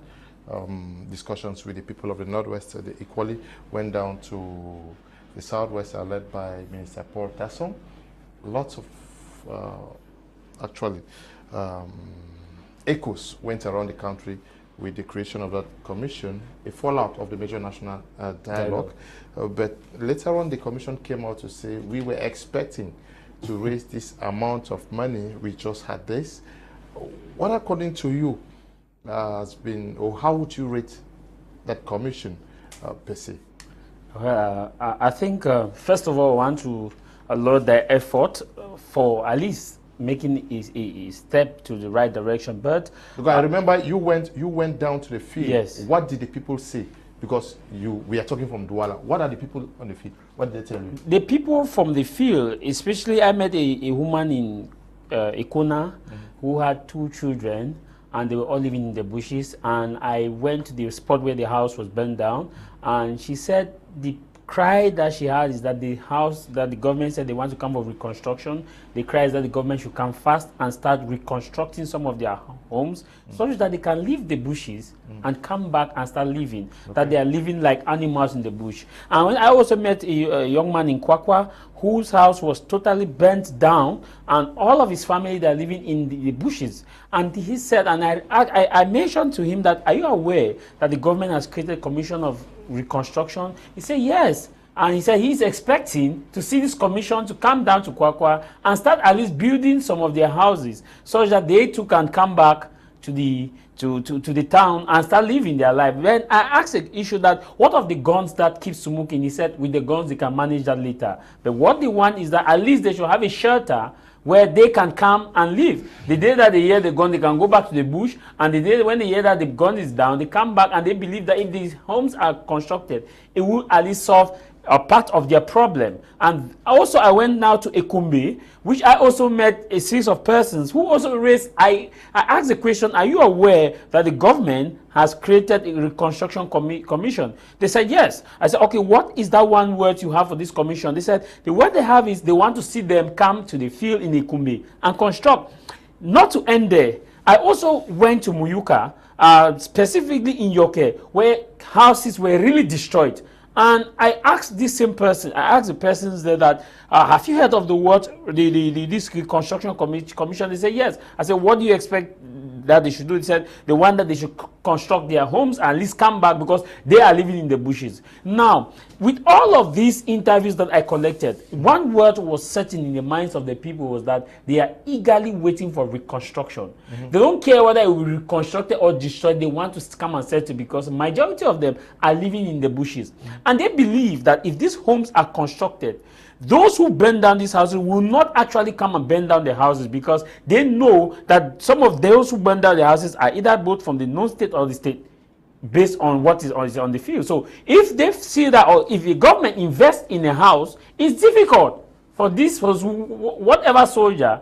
S1: discussions with the people of the Northwest. They equally went down to the Southwest, led by Minister Paul Tasson. Lots of echoes went around the country with the creation of that commission, a fallout of the major national dialogue. But later on, the commission came out to say, we were expecting to raise this amount of money, we just had this. What, according to you, has been, or how would you rate that commission per se?
S3: Well, I think, first of all, I want to laud the effort for at least making a step to the right direction. But
S1: because I remember you went down to the field.
S3: Yes.
S1: What did the people say? Because we are talking from Douala. What are the people on the field? What did they tell you?
S3: The people from the field, especially I met a woman in Ikona who had 2 children, and they were all living in the bushes. And I went to the spot where the house was burned down, and she said the cry that she had is that the house that the government said they want to come for reconstruction, the cry is that the government should come fast and start reconstructing some of their homes such that they can leave the bushes and come back and start living, that they are living like animals in the bush. And I also met a young man in Kwakwa whose house was totally burnt down, and all of his family, they are living in the bushes. And he said, and I mentioned to him that, are you aware that the government has created a commission of reconstruction? He said yes, and he said he's expecting to see this commission to come down to Kwakwa and start at least building some of their houses such that they too can come back to the town and start living their life. Then I asked the issue that what of the guns that keep smoking? He said with the guns they can manage that later, but what they want is that at least they should have a shelter where they can come and live. The day that they hear the gun, they can go back to the bush, and the day when they hear that the gun is down, they come back, and they believe that if these homes are constructed, it will at least solve a part of their problem. And also I went now to Akuhmbom, which I also met a series of persons who also raised, I asked the question, are you aware that the government has created a reconstruction commission? They said yes. I said, okay, what is that one word you have for this commission? They said the word they have is they want to see them come to the field in Akuhmbom and construct. Not to end there, I also went to Muyuka, specifically in Yoke, where houses were really destroyed. And I asked this same person, I asked the persons there that, have you heard of the word, this reconstruction commission? They said yes. I said, what do you expect that they should do? They said they want that they should construct their homes and at least come back because they are living in the bushes. Now, with all of these interviews that I collected, one word was certain in the minds of the people was that they are eagerly waiting for reconstruction. They don't care whether it will be reconstructed or destroyed. They want to come and settle because the majority of them are living in the bushes. And they believe that if these homes are constructed, those who burn down these houses will not actually come and burn down the houses because they know that some of those who burn down the houses are either both from the non-state or the state based on what is on the field. So if they see that, or if the government invests in a house, it's difficult for whatever soldier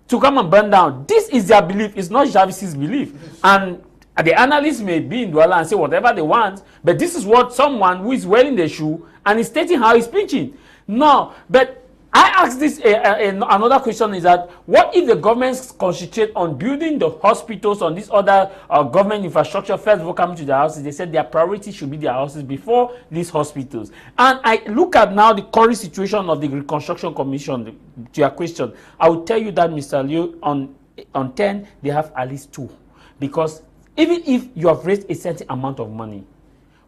S3: to come and burn down. This is their belief. It's not Jarvis's belief. And the analysts may be in Douala and say whatever they want, but this is what someone who is wearing the shoe and is stating how he's pinching. No, but I asked this another question is that what if the government concentrate on building the hospitals on this other government infrastructure first before coming to the houses? They said their priority should be their houses before these hospitals. And I look at now the current situation of the Reconstruction Commission. To your question, I will tell you that, Mr. Liu, on 10 they have at least 2, because even if you have raised a certain amount of money,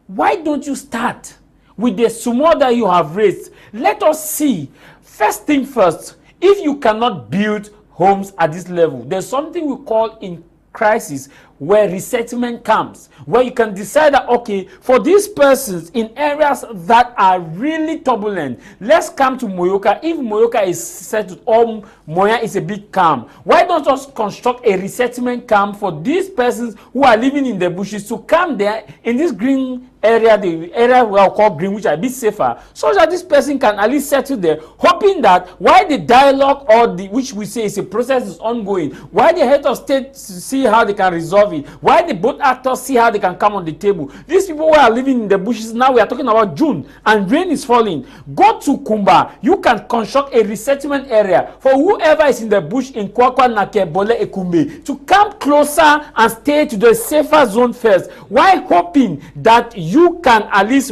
S3: why don't you start with the small that you have raised? Let us see. First thing first, if you cannot build homes at this level, there's something we call in crisis where resettlement comes, where you can decide that, okay, for these persons in areas that are really turbulent, let's come to Moyoka. If Moyoka is settled or Moya is a bit calm, why don't us construct a resettlement camp for these persons who are living in the bushes to come there in these green area, the area we are called green, which are a bit safer, so that this person can at least settle there, hoping that while the dialogue or the which we say is a process is ongoing, while the head of state see how they can resolve it, while the both actors see how they can come on the table. These people who are living in the bushes now, we are talking about June and rain is falling. Go to Kumba, you can construct a resettlement area for whoever is in the bush in Kwakwa, Nake, Bole, Ekumbe to come closer and stay to the safer zone first, while hoping that you can at least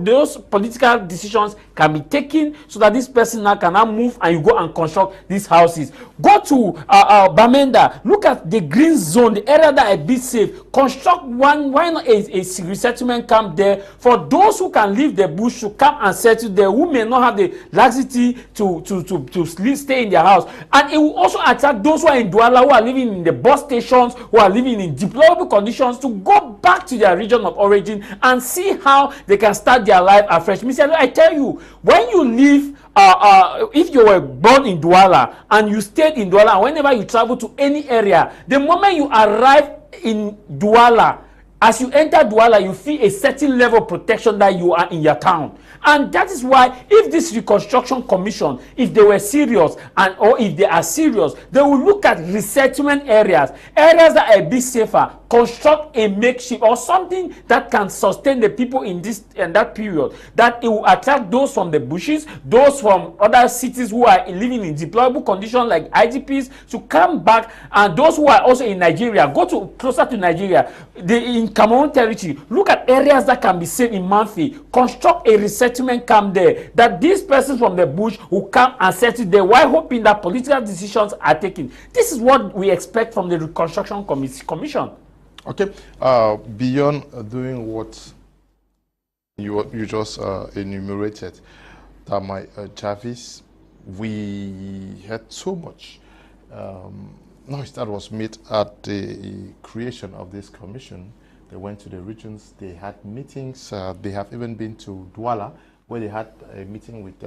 S3: those political decisions can be taken so that this person now can now move and you go and construct these houses. Go to Bamenda, look at the green zone, the area that is bit safe. Construct one, why not a resettlement camp there for those who can leave the bush to come and settle there, who may not have the laxity to stay in their house. And it will also attract those who are in Douala, who are living in the bus stations, who are living in deplorable conditions, to go back to their region of origin and see how they can start their life afresh. Mr. I tell you, when you live, if you were born in Douala and you stayed in Douala, and whenever you travel to any area, the moment you arrive in Douala, as you enter Douala, you feel a certain level of protection that you are in your town. And that is why, if this reconstruction commission, if they were serious, and or if they are serious, they will look at resettlement areas that are a bit safer, construct a makeshift or something that can sustain the people in this and that period, that it will attract those from the bushes, those from other cities who are living in deplorable conditions like IDPs to come back, and those who are also in Nigeria, go to closer to Nigeria, in Cameroon territory, look at areas that can be safe in Manfi, construct a resettlement camp there, that these persons from the bush will come and settle there while hoping that political decisions are taken. This is what we expect from the reconstruction commission.
S1: Okay, beyond doing what you just enumerated, Jarvis, we had so much noise that was made at the creation of this commission. They went to the regions, they had meetings, they have even been to Douala, where they had a meeting with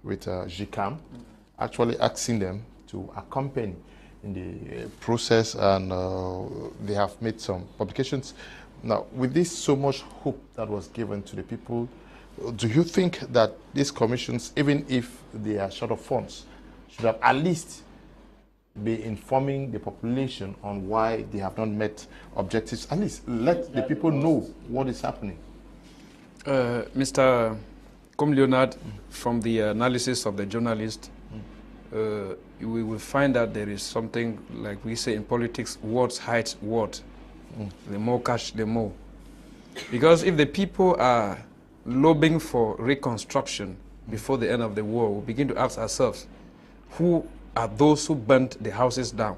S1: GCAM, actually asking them to accompany in the process, and they have made some publications. Now, with this so much hope that was given to the people, do you think that these commissions, even if they are short of funds, should have at least be informing the population on why they have not met objectives? At least let the people know what is happening.
S4: Mr. Kum Leonard, from the analysis of the journalist, we will find that there is something, like we say in politics, words hide word. The more cash, the more. Because if the people are lobbying for reconstruction before the end of the war, we begin to ask ourselves, who are those who burnt the houses down?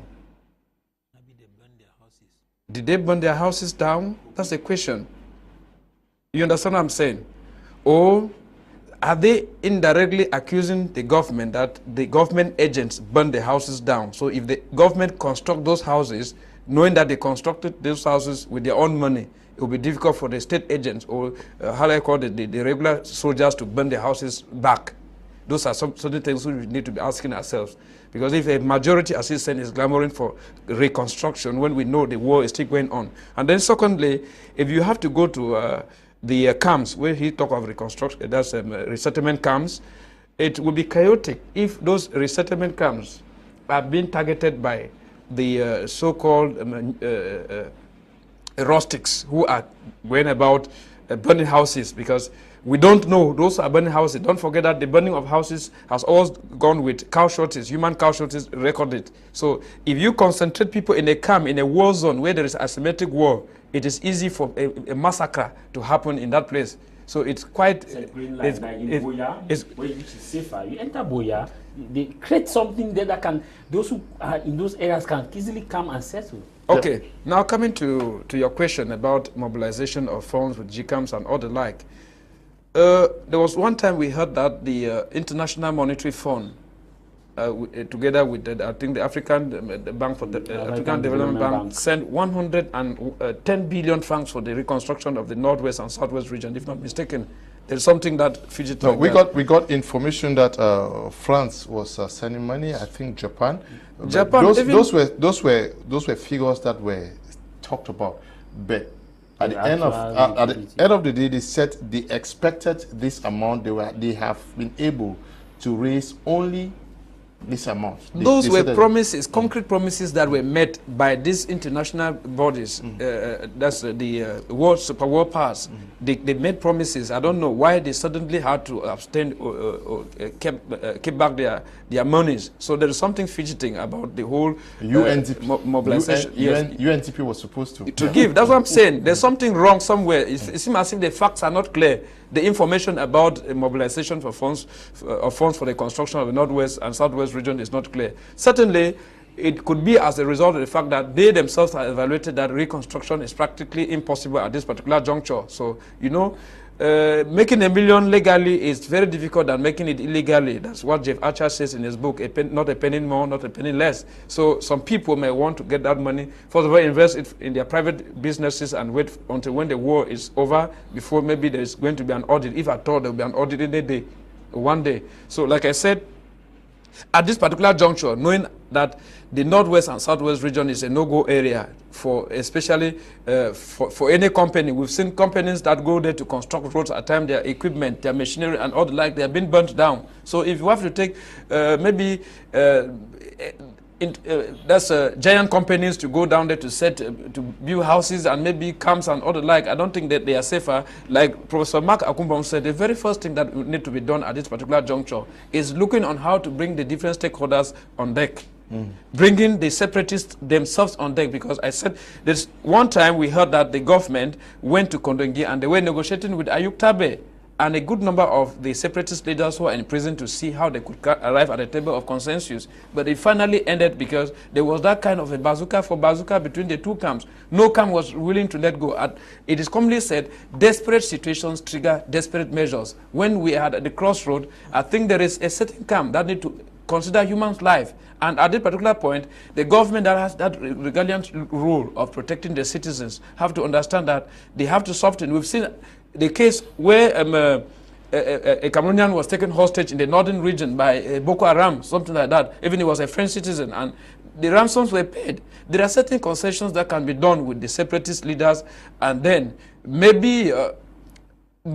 S2: Maybe they burned their houses.
S4: Did they burn their houses down? That's the question. You understand what I'm saying? Or are they indirectly accusing the government that the government agents burned the houses down? So if the government construct those houses, knowing that they constructed those houses with their own money, it will be difficult for the state agents, or how I call it, the regular soldiers, to burn the houses back. Those are certain things we need to be asking ourselves. Because if a majority assistant is clamoring for reconstruction when we know the war is still going on. And then secondly, if you have to go to the camps where he talk of reconstruction, that's resettlement camps, it will be chaotic if those resettlement camps are being targeted by the so-called rustics who are going about burning houses, because we don't know those are burning houses. Don't forget that the burning of houses has always gone with casualties, human casualties recorded. So if you concentrate people in a camp, in a war zone where there is asymmetric war, it is easy for a massacre to happen in that place. So it's quite...
S3: It's a green line, like in Boya, which is safer. You enter Boya, they create something there that can, those who are in those areas can easily come and settle.
S4: Okay, now coming to your question about mobilization of funds with GCAMs and all the like. There was one time we heard that the International Monetary Fund, together with I think the African Bank for the African Development Bank, sent 110 billion francs for the reconstruction of the northwest and southwest region, if not mistaken. There's something that fidget.
S1: No, we got information that France was sending money. I think Japan.
S4: Japan.
S1: Those were figures that were talked about, but At the end of the day, they said they expected this amount. They have been able to raise only this amount.
S4: Those were promises, concrete promises that were met by these international bodies. That's the world superworld powers. They made promises. I don't know why they suddenly had to abstain or keep back their monies. So there is something fidgeting about the whole mobilization.
S1: UNTP was supposed to
S4: give. That's what I'm saying. There's something wrong somewhere. It seems as if the facts are not clear. The information about mobilization for funds for the construction of the Northwest and Southwest region is not clear. Certainly, it could be as a result of the fact that they themselves have evaluated that reconstruction is practically impossible at this particular juncture. So, you know, making $1 million legally is very difficult than making it illegally. That's what Jeff Archer says in his book, not a penny more, not a penny less. So some people may want to get that money, first of all, invest it in their private businesses and wait until when the war is over before maybe there's going to be an audit. If at all, there will be an audit in a day, one day. So like I said, at this particular juncture, knowing that the Northwest and Southwest region is a no-go area for especially for any company. We've seen companies that go there to construct roads at times, their equipment, their machinery and all the like, they have been burnt down. So if you have to take maybe that's giant companies to go down there to build houses and maybe camps and all the like, I don't think that they are safer. Like Professor Mark Akuhmbom said, the very first thing that would need to be done at this particular juncture is looking on how to bring the different stakeholders on deck. Bringing the separatists themselves on deck, because I said there's one time we heard that the government went to Kondongi and they were negotiating with Ayuk Tabe and a good number of the separatist leaders who are in prison to see how they could arrive at a table of consensus. But it finally ended because there was that kind of a bazooka for bazooka between the two camps. No camp was willing to let go. It is commonly said, desperate situations trigger desperate measures. When we are at the crossroad, I think there is a certain camp that need to consider human life. And at this particular point, the government that has that regaliant role of protecting the citizens have to understand that they have to soften. We've seen the case where a Cameroonian was taken hostage in the northern region by Boko Haram, something like that. Even he was a French citizen, and the ransoms were paid. There are certain concessions that can be done with the separatist leaders, and then maybe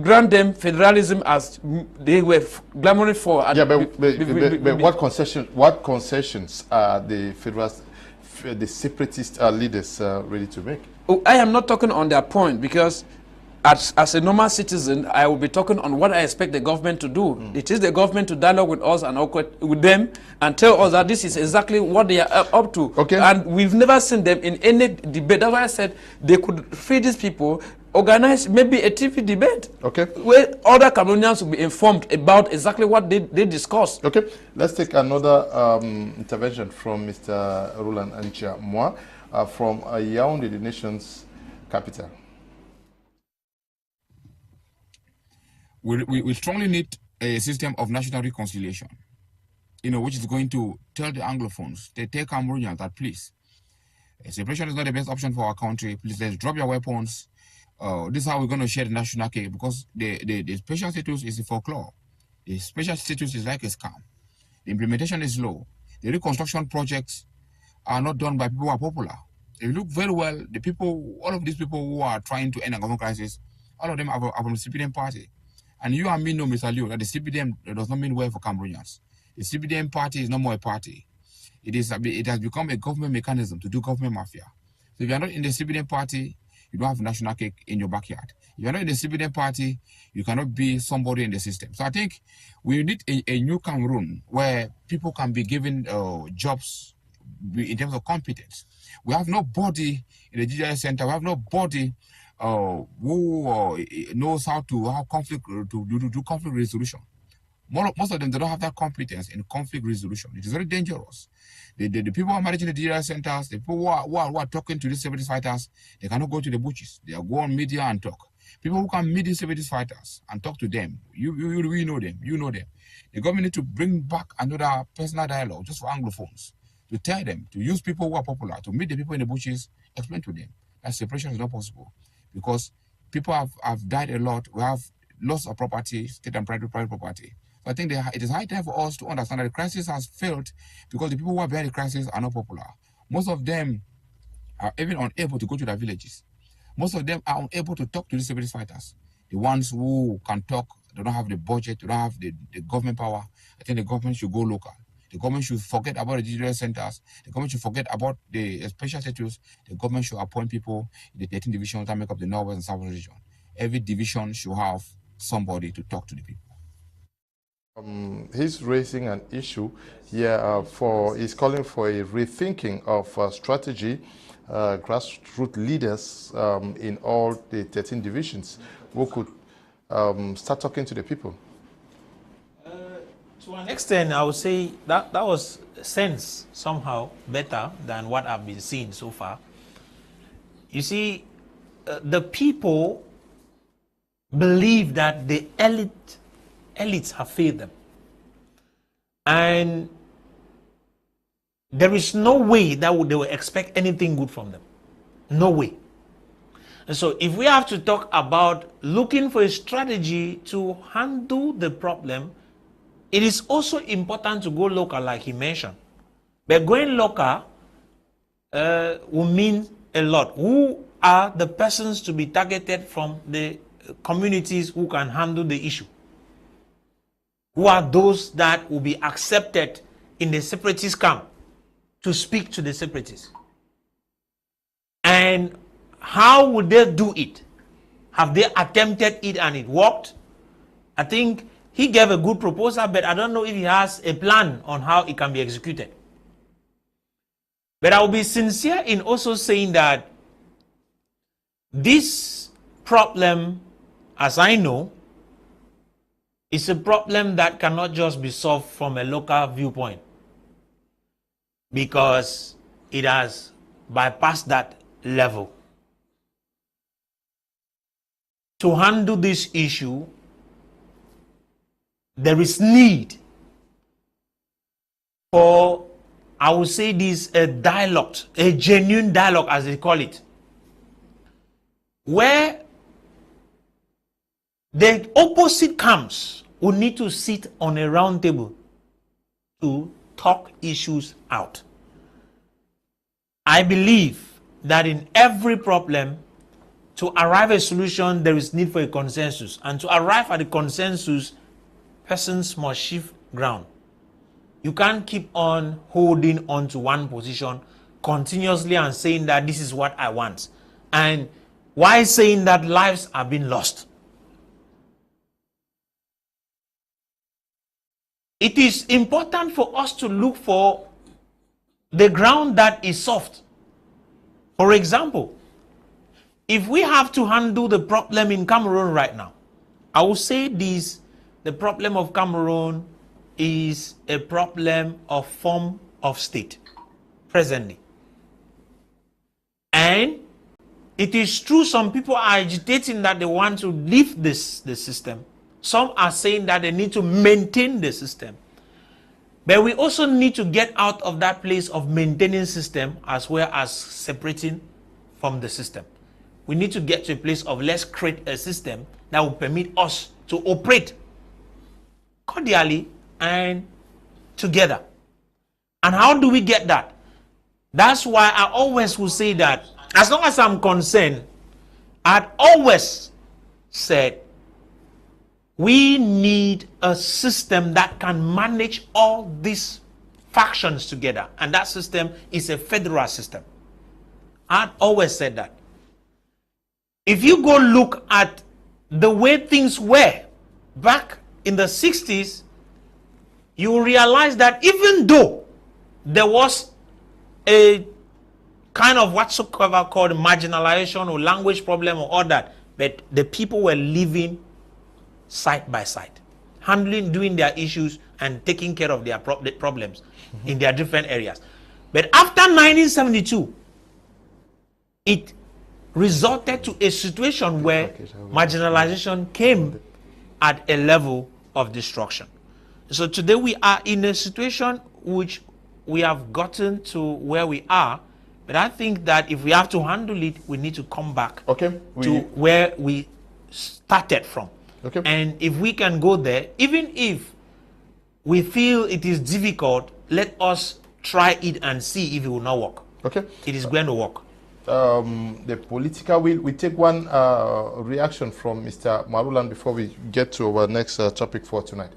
S4: grant them federalism as they were clamoring for.
S1: Yeah, but what concessions are the separatist leaders ready to make?
S4: Oh, I am not talking on their point, because as a normal citizen, I will be talking on what I expect the government to do. It is the government to dialogue with us and with them and tell us that this is exactly what they are up to.
S1: Okay.
S4: And we've never seen them in any debate. That's why I said they could free these people, organize maybe a TV debate,
S1: okay,
S4: where other Cameroonians will be informed about exactly what they discuss.
S1: Okay, let's take another intervention from Mr. Roland Nchia Mua from Yaoundé, the nation's capital.
S5: We strongly need a system of national reconciliation, which is going to tell the Anglophones, they tell Cameroonians that please, separation is not the best option for our country. Please, let's drop your weapons. This is how we're going to share the national cake, because the special status is a folklore. The special status is like a scam. The implementation is low. The reconstruction projects are not done by people who are popular. If you look very well, all of these people who are trying to end a government crisis, all of them are from the CPDM party. And you and me know, Mr. Leo, that the CPDM does not mean well for Cameroonians. The CPDM party is no more a party. It has become a government mechanism to do government mafia. So if you are not in the CPDM party, you don't have national cake in your backyard. If you're not in the CPDM party, you cannot be somebody in the system. So I think we need a new Cameroon where people can be given jobs in terms of competence. We have nobody in the GIS center. We have nobody who knows how to do conflict resolution. Most of them, they don't have that competence in conflict resolution. It is very dangerous. The people who are managing the DRS centers, the people who are talking to these separatist fighters, they cannot go to the bushes. They go on media and talk. People who can meet these separatist fighters and talk to them, we know them, you know them. The government need to bring back another personal dialogue just for Anglophones, to tell them, to use people who are popular, to meet the people in the bushes, explain to them that separation is not possible. Because people have died a lot. We have loss of property, state and private property. So I think it is high time for us to understand that the crisis has failed because the people who are behind the crisis are not popular. Most of them are even unable to go to their villages. most of them are unable to talk to the separatist fighters. The ones who can talk, they don't have the budget, they don't have the government power. I think the government should go local. The government should forget about the digital centers. The government should forget about the special status. The government should appoint people in the 13 divisions that make up the Northwest and Southwest region. Every division should have somebody to talk to the people.
S1: He's raising an issue here he's calling for a rethinking of strategy, grassroots leaders in all the 13 divisions who could start talking to the people.
S2: To an extent, I would say that was sense somehow better than what I've been seeing so far. You see, the people believe that the elites have failed them. And there is no way that they will expect anything good from them. No way. And so if we have to talk about looking for a strategy to handle the problem, it is also important to go local, like he mentioned. But going local will mean a lot. Who are the persons to be targeted from the communities who can handle the issue? Who are those that will be accepted in the separatist camp to speak to the separatists? And how would they do it? Have they attempted it and it worked? I think he gave a good proposal, but I don't know if he has a plan on how it can be executed. But I will be sincere in also saying that this problem, as I know, is a problem that cannot just be solved from a local viewpoint, because it has bypassed that level. To handle this issue, there is need for, I would say this, a dialogue, a genuine dialogue as they call it, where the opposite camps will need to sit on a round table to talk issues out. I believe that in every problem, to arrive at a solution, there is need for a consensus. And to arrive at a consensus, persons must shift ground. You can't keep on holding on to one position continuously and saying that this is what I want. And why saying that lives are being lost? It is important for us to look for the ground that is soft. For example, if we have to handle the problem in Cameroon right now, I will say this: the problem of Cameroon is a problem of form of state presently. And it is true, some people are agitating that they want to leave the system. Some are saying that they need to maintain the system. But we also need to get out of that place of maintaining system as well as separating from the system. We need to get to a place of let's create a system that will permit us to operate cordially and together. And how do we get that? That's why I always will say that, as long as I'm concerned, I'd always said we need a system that can manage all these factions together. And that system is a federal system. I'd always said that. If you go look at the way things were back in the 60s, you will realize that even though there was a kind of whatsoever called marginalization or language problem or all that, but the people were living side by side, doing their issues and taking care of their problems in their different areas. But after 1972, it resulted to a situation where marginalization came at a level of destruction. So today we are in a situation which we have gotten to where we are, but I think that if we have to handle it, we need to come back to where we started from. And if we can go there, even if we feel it is difficult, let us try it and see if it will not work. It is going to work.
S1: the political will. We take one reaction from Mr. Marulan before we get to our next topic for tonight.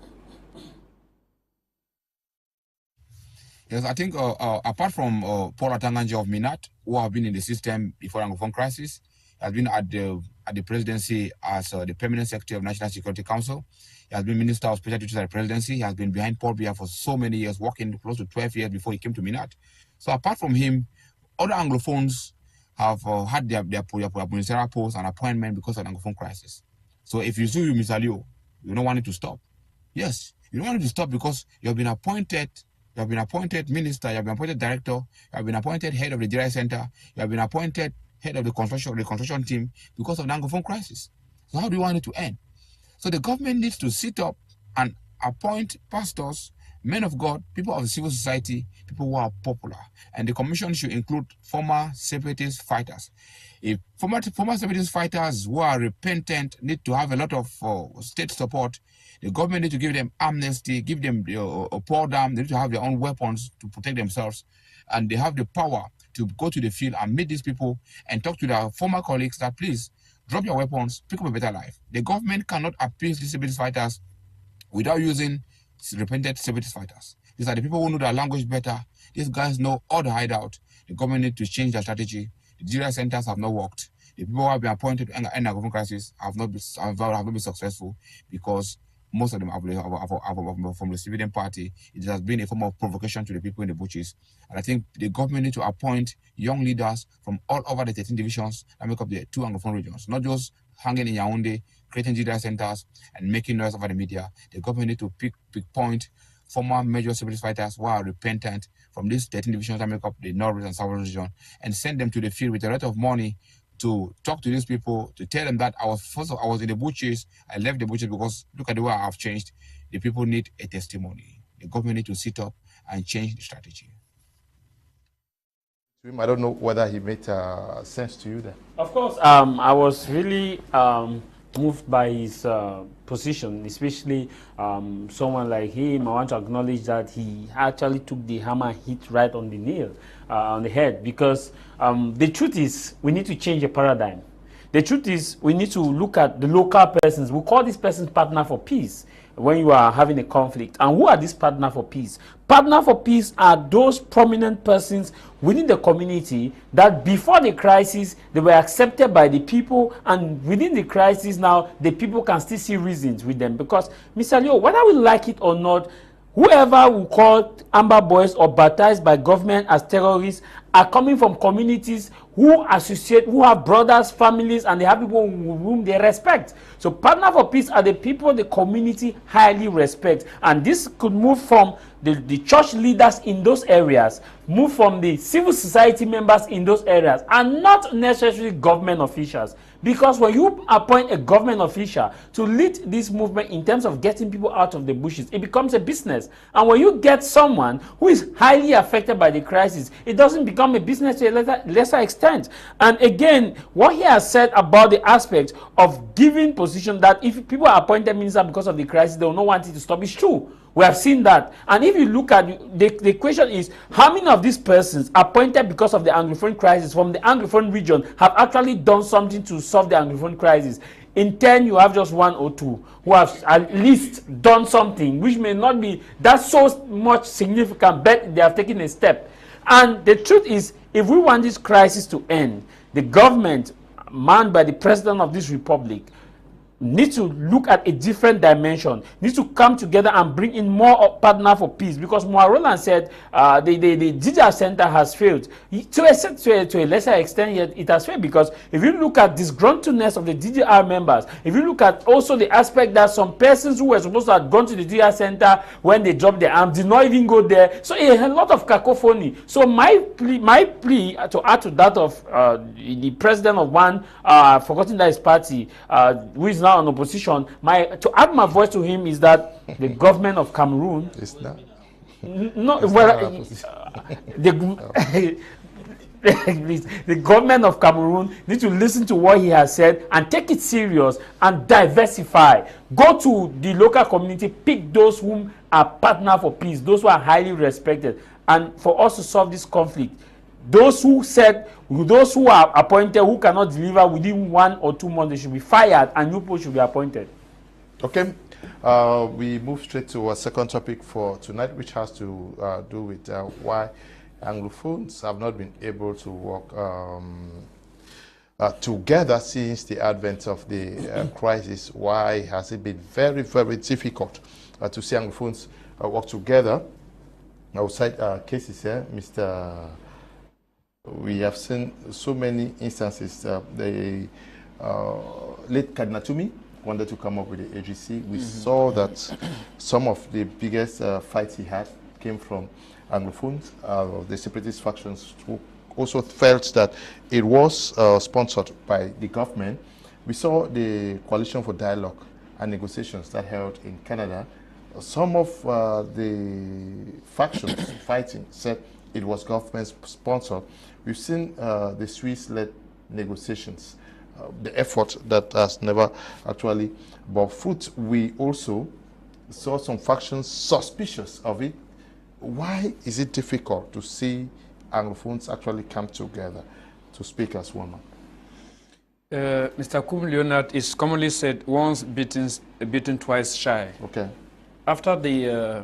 S5: Yes, I think apart from Paul Atanganje of Minat, who have been in the system before the Anglophone crisis, has been at the presidency as the permanent secretary of National Security Council. He has been Minister of Special Duties at the presidency. He has been behind Paul Biya for so many years, working close to 12 years before he came to Minat. So apart from him, other Anglophones have had their ministerial posts and appointment because of the Anglophone crisis. So if you see Mr. Leo, you don't want it to stop. Yes, you don't want it to stop because you have been appointed. You have been appointed minister, you have been appointed director, you have been appointed head of the DRI Center, you have been appointed head of the construction team because of the Anglophone crisis. So how do you want it to end? So the government needs to sit up and appoint pastors, men of God, people of civil society, people who are popular. And the commission should include former separatist fighters. If former separatist fighters who are repentant need to have a lot of state support, the government needs to give them amnesty, give them pour down. They need to have their own weapons to protect themselves. And they have the power to go to the field and meet these people and talk to their former colleagues that please drop your weapons, pick up a better life. The government cannot appease these separatist fighters without using repentant separatist fighters. These are the people who know their language better. These guys know all the hideout. The government needs to change their strategy. The DRI centers have not worked. The people who have been appointed to end the Anglophone crisis have not been successful because most of them are from the civilian party. It has been a form of provocation to the people in the bushes. And I think the government need to appoint young leaders from all over the 13 divisions that make up the 2 Anglophone regions, not just hanging in Yaoundé, creating GDI centers and making noise over the media. The government need to point former major separatist fighters who are repentant from these 13 divisions that make up the North and South region and send them to the field with a lot of money to talk to these people, to tell them that I was in the bushes, I left the bushes because look at the way I have changed. The people need a testimony. The government need to sit up and change the strategy.
S1: I don't know whether he made sense to you then.
S3: Of course, I was really moved by his position, especially someone like him. I want to acknowledge that he actually took the hammer hit right on the nail, on the head, because the truth is we need to change the paradigm. The truth is we need to look at the local persons. We call this person partner for peace when you are having a conflict. And who are these partner for peace? Partner for peace are those prominent persons within the community that before the crisis, they were accepted by the people, and within the crisis now, the people can still see reasons with them. Because, Mr. Leo, whether we like it or not, whoever we call Amber Boys or baptized by government as terrorists are coming from communities who associate, who have brothers, families, and they have people whom they respect. So partner for peace are the people the community highly respect. And this could move from the church leaders in those areas, move from the civil society members in those areas, and not necessarily government officials. Because when you appoint a government official to lead this movement in terms of getting people out of the bushes, it becomes a business. And when you get someone who is highly affected by the crisis, it doesn't become a business to a lesser extent. And again, what he has said about the aspect of giving position that if people are appointed minister because of the crisis, they will not want it to stop, is true. We have seen that. And if you look at the question is, how many of these persons appointed because of the Anglophone crisis from the Anglophone region have actually done something to solve the Anglophone crisis? In 10, you have just 1 or 2 who have at least done something, which may not be that so much significant, but they have taken a step. And the truth is, if we want this crisis to end, the government, manned by the president of this republic, need to look at a different dimension, need to come together and bring in more partner for peace. Because Nchia Roland said the DDR Center has failed. To a lesser extent, yet it has failed, because if you look at disgruntledness of the DDR members, if you look at also the aspect that some persons who were supposed to have gone to the DDR Center when they dropped their arms did not even go there. So a lot of cacophony. So my plea to add to that of the president of one, forgotten that his party, who is now in opposition, to add my voice to him is that the government of Cameroon
S1: It's not.
S3: The government of Cameroon needs to listen to what he has said and take it serious and diversify. Go to the local community, pick those whom are partner for peace, those who are highly respected. And for us to solve this conflict, those who are appointed who cannot deliver within 1 or 2 months, they should be fired and new people should be appointed.
S1: Okay. We move straight to our second topic for tonight, which has to do with why Anglophones have not been able to work together since the advent of the crisis. Why has it been very, very difficult to see Anglophones work together? Outside cases here, we have seen so many instances. The late Kadinatumi wanted to come up with the AGC. We saw that some of the biggest fights he had came from Anglophones, the separatist factions, who also felt that it was sponsored by the government. We saw the Coalition for Dialogue and Negotiations that held in Canada. Some of the factions fighting said it was government sponsored. We've seen the Swiss-led negotiations, the effort that has never actually bore fruit. We also saw some factions suspicious of it. Why is it difficult to see Anglophones actually come together to speak as one man?
S4: Mr. Kum Leonard is commonly said, once beaten, twice shy.
S1: Okay.
S4: After the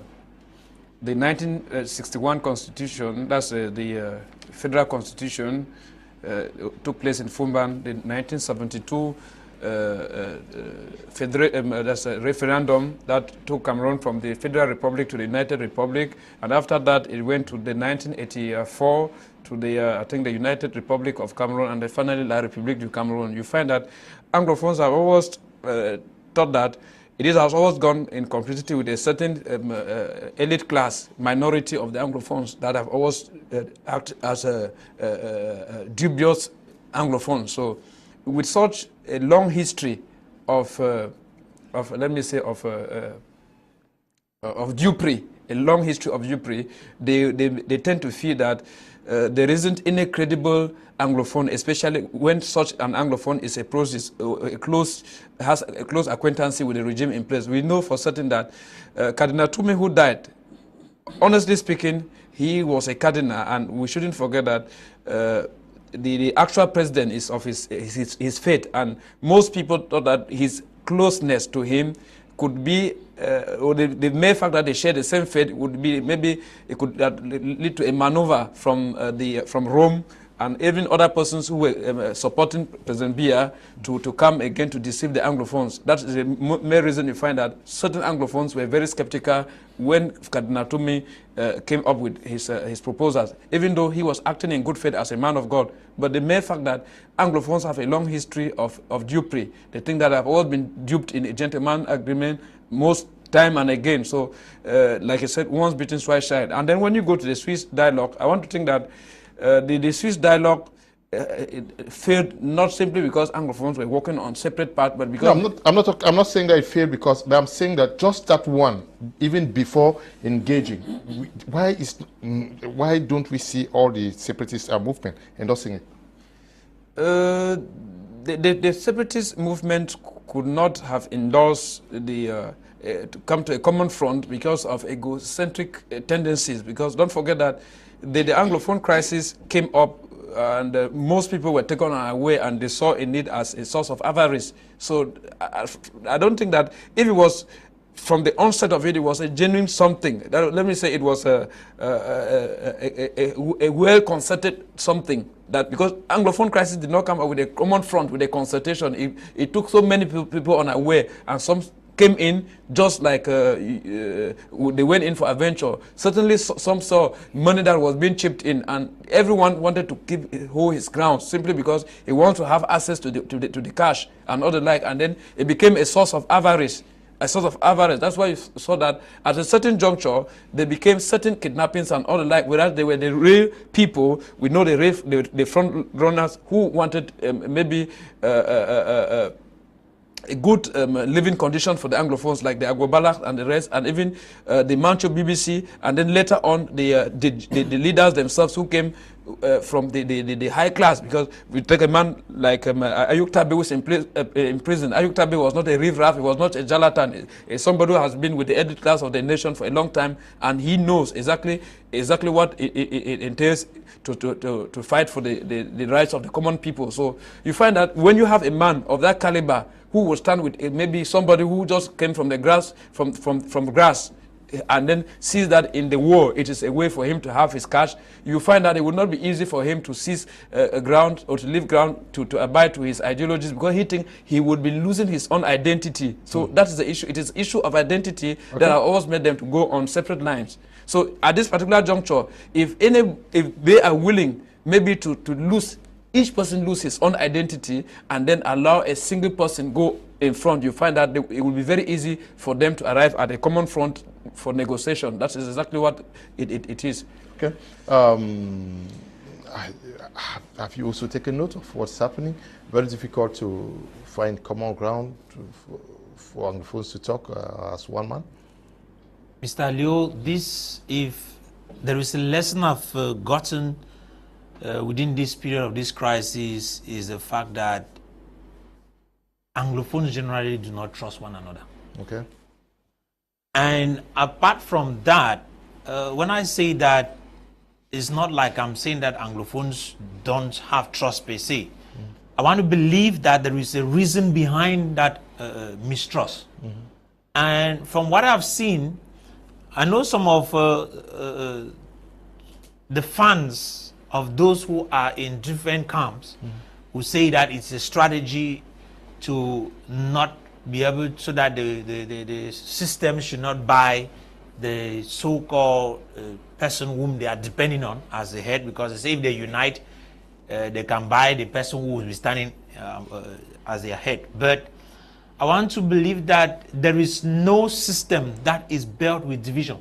S4: 1961 Constitution, that's the Federal Constitution, took place in Forba, the 1972 that's a referendum that took Cameroon from the Federal Republic to the United Republic, and after that it went to the 1984 to the I think the United Republic of Cameroon, and then finally La République du Cameroon. You find that Anglophones have always thought that it has always gone in complicity with a certain elite class, minority of the Anglophones that have always acted as a dubious Anglophone. So with such a long history of let me say, of dupery, a long history of dupery, they tend to feel that there isn't any credible Anglophone, especially when such an Anglophone is has a close acquaintance with the regime in place. We know for certain that Cardinal Tume, who died, honestly speaking, he was a cardinal, and we shouldn't forget that the actual president is of his faith, and most people thought that his closeness to him could be, or the mere fact that they share the same faith would be, maybe it could lead to a maneuver from Rome and even other persons who were supporting President Biya to come again to deceive the Anglophones. That's the main reason you find that certain Anglophones were very skeptical when Cardinal Tumi came up with his proposals, even though he was acting in good faith as a man of God. But the mere fact that Anglophones have a long history of dupery, they think that have always been duped in a gentleman agreement most time and again. So, like I said, once beaten, twice shy. And then when you go to the Swiss dialogue, I want to think that the Swiss dialogue it failed not simply because Anglophones were working on separate parts, but because
S1: no, I'm not saying that it failed because, but I'm saying that just that one, even before engaging, why don't we see all the separatist movement endorsing it?
S4: The separatist movement could not have endorsed the to come to a common front because of egocentric tendencies. Because don't forget that the Anglophone crisis came up, and most people were taken away, and they saw a need as a source of avarice. So I don't think that if it was from the onset of it, it was a genuine something. Let me say it was a well-concerted something. That because Anglophone crisis did not come up with a common front, with a consultation. It took so many people unaware, and some came in just like they went in for adventure. Certainly some saw money that was being chipped in, and everyone wanted to hold his ground simply because he wants to have access to the cash and all the like, and then it became a source of avarice. That's why you saw that at a certain juncture, there became certain kidnappings and all the like, whereas they were the real people. We know the front runners who wanted maybe a good living condition for the Anglophones, like the Agbobalak and the rest, and even the Mancho BBC, and then later on the leaders themselves who came from the high class, because we take a man like Ayuk Tabi, who is in prison. Ayuk Tabi was not a riffraff, he was not a jarlatan, somebody who has been with the elite class of the nation for a long time, and he knows exactly what it entails to fight for the rights of the common people. So you find that when you have a man of that caliber who will stand with maybe somebody who just came from the grass, from grass, and then sees that in the war it is a way for him to have his cash, you find that it would not be easy for him to seize ground or to leave ground to abide to his ideologies, because he thinks he would be losing his own identity. So that is the issue. It is issue of identity that have always made them to go on separate lines. So at this particular juncture, if they are willing maybe to lose, each person lose his own identity and then allow a single person go in front, you find that it will be very easy for them to arrive at a common front for negotiation. That is exactly what it is.
S1: Okay. Have you also taken note of what's happening? Very difficult to find common ground for Anglophones to talk as one man.
S2: Mr. Leo, if there is a lesson I've gotten within this period of this crisis, is the fact that Anglophones generally do not trust one another.
S1: Okay.
S2: And apart from that, when I say that, it's not like I'm saying that Anglophones don't have trust per se. I want to believe that there is a reason behind that mistrust. And from what I've seen, I know some of the fans of those who are in different camps who say that it's a strategy to not be able, so that the system should not buy the so-called person whom they are depending on as the head, because they say if they unite, they can buy the person who will be standing as their head. But I want to believe that there is no system that is built with division.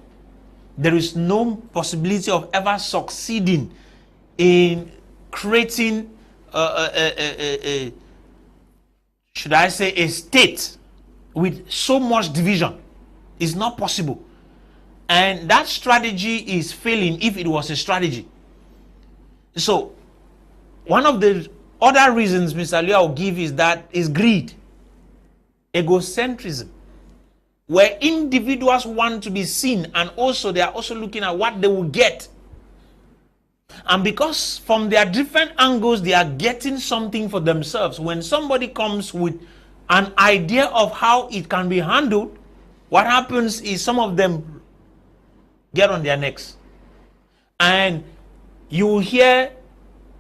S2: There is no possibility of ever succeeding in creating should I say a state with so much division. It's not possible. And that strategy is failing if it was a strategy. So one of the other reasons Mr. Leo will give is greed, egocentrism, where individuals want to be seen, and also they are also looking at what they will get. And because from their different angles they are getting something for themselves, when somebody comes with an idea of how it can be handled, what happens is some of them get on their necks. And you will hear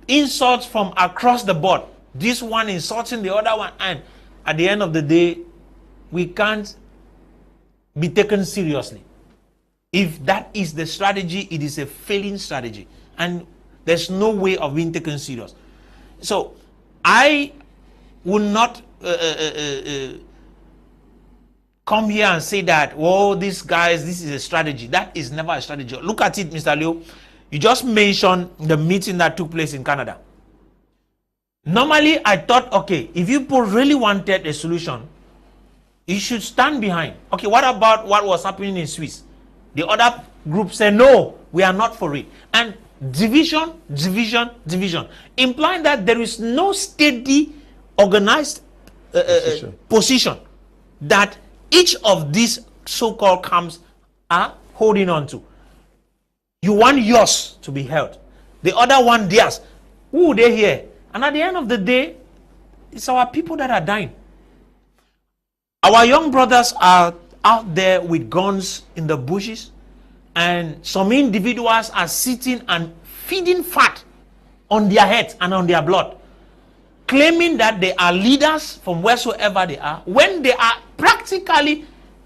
S2: insults from across the board. This one insulting the other one, and at the end of the day, we can't be taken seriously. If that is the strategy, it is a failing strategy, and there's no way of being taken serious. So I will not come here and say that, oh, these guys, this is a strategy. That is never a strategy. Look at it, Mr. Leo. You just mentioned the meeting that took place in Canada. Normally, I thought, okay, if you really wanted a solution, you should stand behind. Okay, what about what was happening in Swiss? The other group said, no, we are not for it. And division, implying that there is no steady, organized position that each of these so-called camps are holding on to. You want yours to be held, the other one theirs. Who they here? And at the end of the day, it's our people that are dying. Our young brothers are out there with guns in the bushes, and some individuals are sitting and feeding fat on their heads and on their blood, claiming that they are leaders from wheresoever they are, when they are practically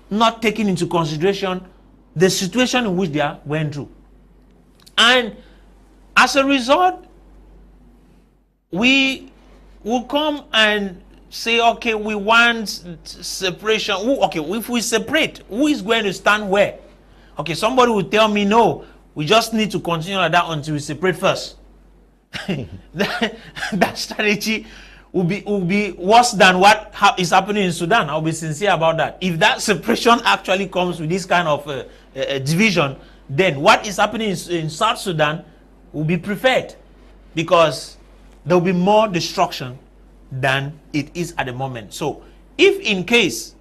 S2: not taking into consideration the situation in which they are going through. And as a result, we will come and say, okay, we want separation. Okay, if we separate, who is going to stand where? Okay, somebody will tell me, no, we just need to continue like that until we separate first. that strategy will be worse than what is happening in Sudan. I'll be sincere about that. If that separation actually comes with this kind of division, then what is happening in South Sudan will be preferred. because there will be more destruction than it is at the moment. So if in case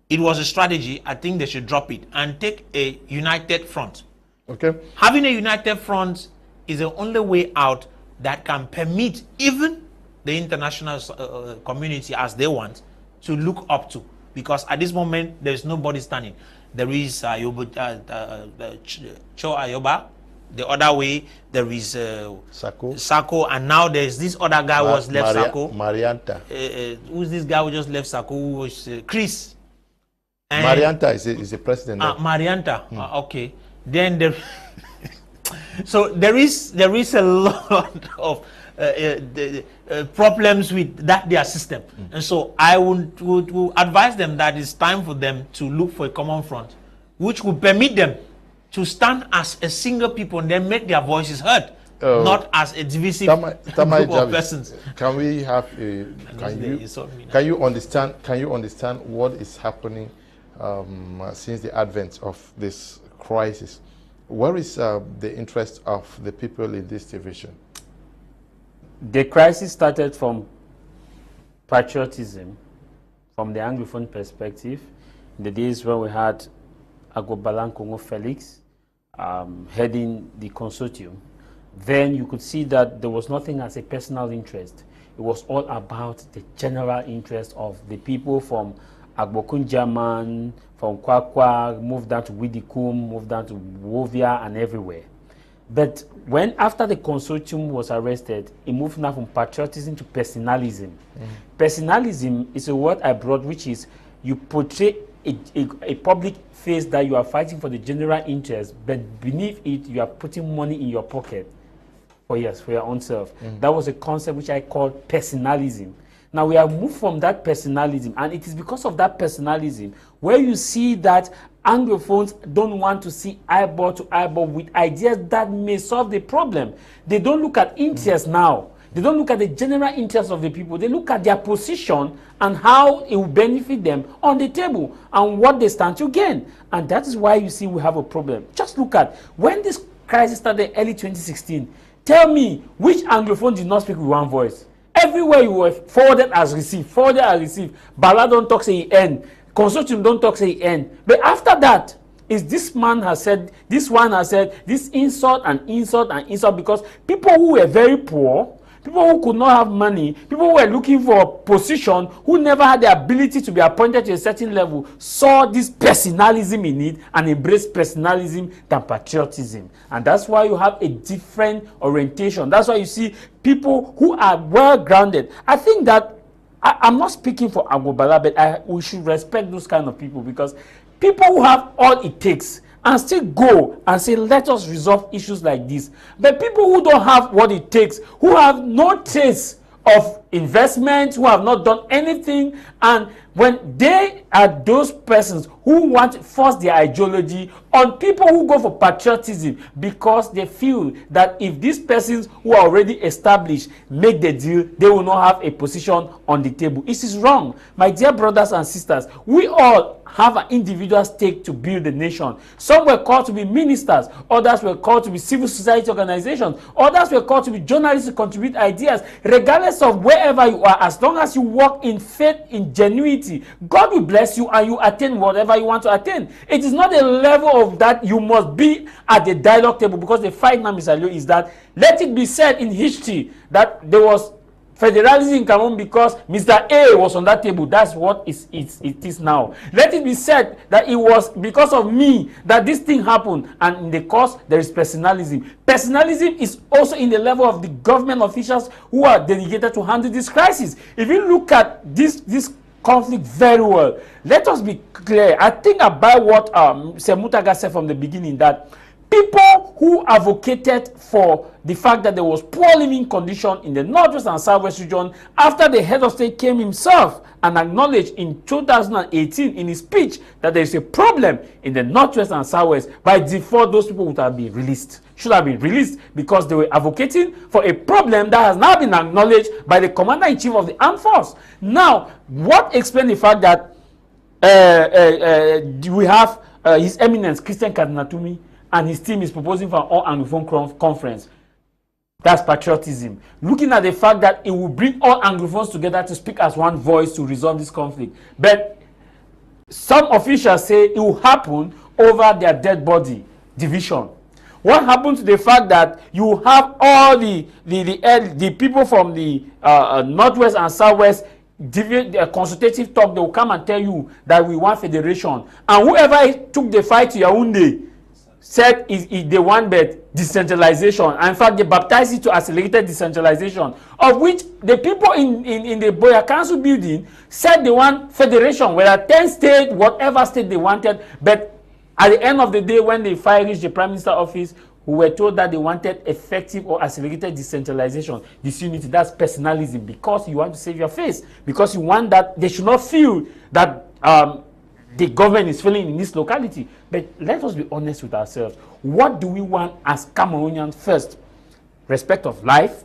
S2: it was a strategy, I think they should drop it and take a united front.
S1: Okay.
S2: Having a united front is the only way out that can permit even the international community, as they want, to look up to. Because at this moment, there's nobody standing. There is Cho Ayaba. The other way, there is Sako, and now there's this other guy who was left Sako.
S1: Marianta.
S2: Who's this guy who just left Sako? Who was Chris? And
S1: Marianta is the president.
S2: Marianta. Okay. Then there. So there is a lot of problems with their system, and so I would advise them that it's time for them to look for a common front, which would permit them to stand as a single people and then make their voices heard, not as a divisive group of persons.
S1: Can we have a? Can you understand? Can you understand what is happening since the advent of this crisis? Where is the interest of the people in this division?
S3: The crisis started from patriotism, from the Anglophone perspective, in the days when we had Agbobalankongo Felix heading the consortium. Then you could see that there was nothing as a personal interest. It was all about the general interest of the people from Agbokunjaman, from Kwakwa, moved down to Widikum, moved down to Wovia and everywhere. But when after the consortium was arrested, it moved now from patriotism to personalism. Personalism is a word I brought, which is you portray a public face that you are fighting for the general interest, but beneath it you are putting money in your pocket for your own self. That was a concept which I called personalism. Now we have moved from that personalism, and it is because of that personalism where you see that Anglophones don't want to see eyeball to eyeball with ideas that may solve the problem. They don't look at interest now. They don't look at the general interest of the people. They look at their position and how it will benefit them on the table and what they stand to gain. And that is why you see we have a problem. Just look at when this crisis started early 2016. Tell me which Anglophone did not speak with one voice. Everywhere you were forwarded as received, forwarded as received. Bala don't talk say he end. Consortium don't talk say he end. But after that, is this man has said, this one has said, this insult and insult and insult, because people who were very poor, people who could not have money, people who were looking for a position, who never had the ability to be appointed to a certain level, saw this personalism in it and embraced personalism than patriotism. And that's why you have a different orientation. That's why you see people who are well grounded. I think that I'm not speaking for Agbobala, but we should respect those kind of people, because people who have all it takes and still go and say, let us resolve issues like this. But people who don't have what it takes, who have no trace of investment, who have not done anything, and when they are those persons who want to force their ideology on people who go for patriotism because they feel that if these persons who are already established make the deal, they will not have a position on the table. It is wrong. My dear brothers and sisters, we all have an individual stake to build the nation. Some were called to be ministers, others were called to be civil society organizations, others were called to be journalists to contribute ideas. Regardless of wherever you are, as long as you walk in faith, in genuity, God will bless you and you attain whatever you want to attain. It is not a level of that you must be at the dialogue table, because the fight now, Mr. Leo, is that let it be said in history that there was federalism in Cameroon because Mr. A was on that table. That's what it is now. Let it be said that it was because of me that this thing happened, and in the course there is personalism. Personalism is also in the level of the government officials who are dedicated to handle this crisis. If you look at this conflict very well, let us be clear. I think I buy what Sir Mutagha said from the beginning, that people who advocated for the fact that there was poor living condition in the Northwest and Southwest region, after the head of state came himself and acknowledged in 2018 in his speech that there is a problem in the Northwest and Southwest, by default those people would have been released, should have been released, because they were advocating for a problem that has now been acknowledged by the Commander-in-Chief of the Armed Force. Now, what explains the fact that we have His Eminence Christian Kadinatumi and his team is proposing for an all-Anglophone conference? That's patriotism. Looking at the fact that it will bring all Anglophones together to speak as one voice to resolve this conflict. But some officials say it will happen over their dead body division. What happened to the fact that you have all the people from the northwest and southwest consultative talk? They will come and tell you that we want federation, and whoever took the fight to Yaoundé said they want but decentralization, and in fact they baptized it to accelerated decentralization, of which the people in the Boya Council building said they want federation, whether 10 states, whatever state they wanted. But at the end of the day, when the fire reached the Prime Minister office, we were told that they wanted effective or accelerated decentralization, disunity. That's personalism, because you want to save your face, because you want that they should not feel that the government is failing in this locality. But let us be honest with ourselves. What do we want as Cameroonians first? Respect of life,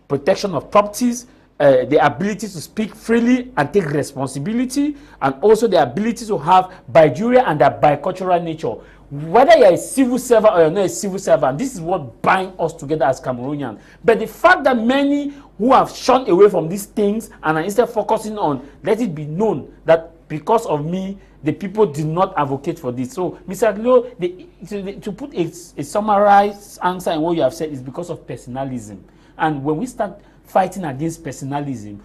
S3: protection of properties, the ability to speak freely and take responsibility, and also the ability to have bijuria and a bicultural nature. Whether you're a civil servant or you're not a civil servant, this is what binds us together as Cameroonians. But the fact that many who have shunned away from these things and are instead focusing on, let it be known that because of me, the people did not advocate for this. So, Mr. Aglio, to put a summarized answer in what you have said, is because of personalism. And when we start fighting against personalism,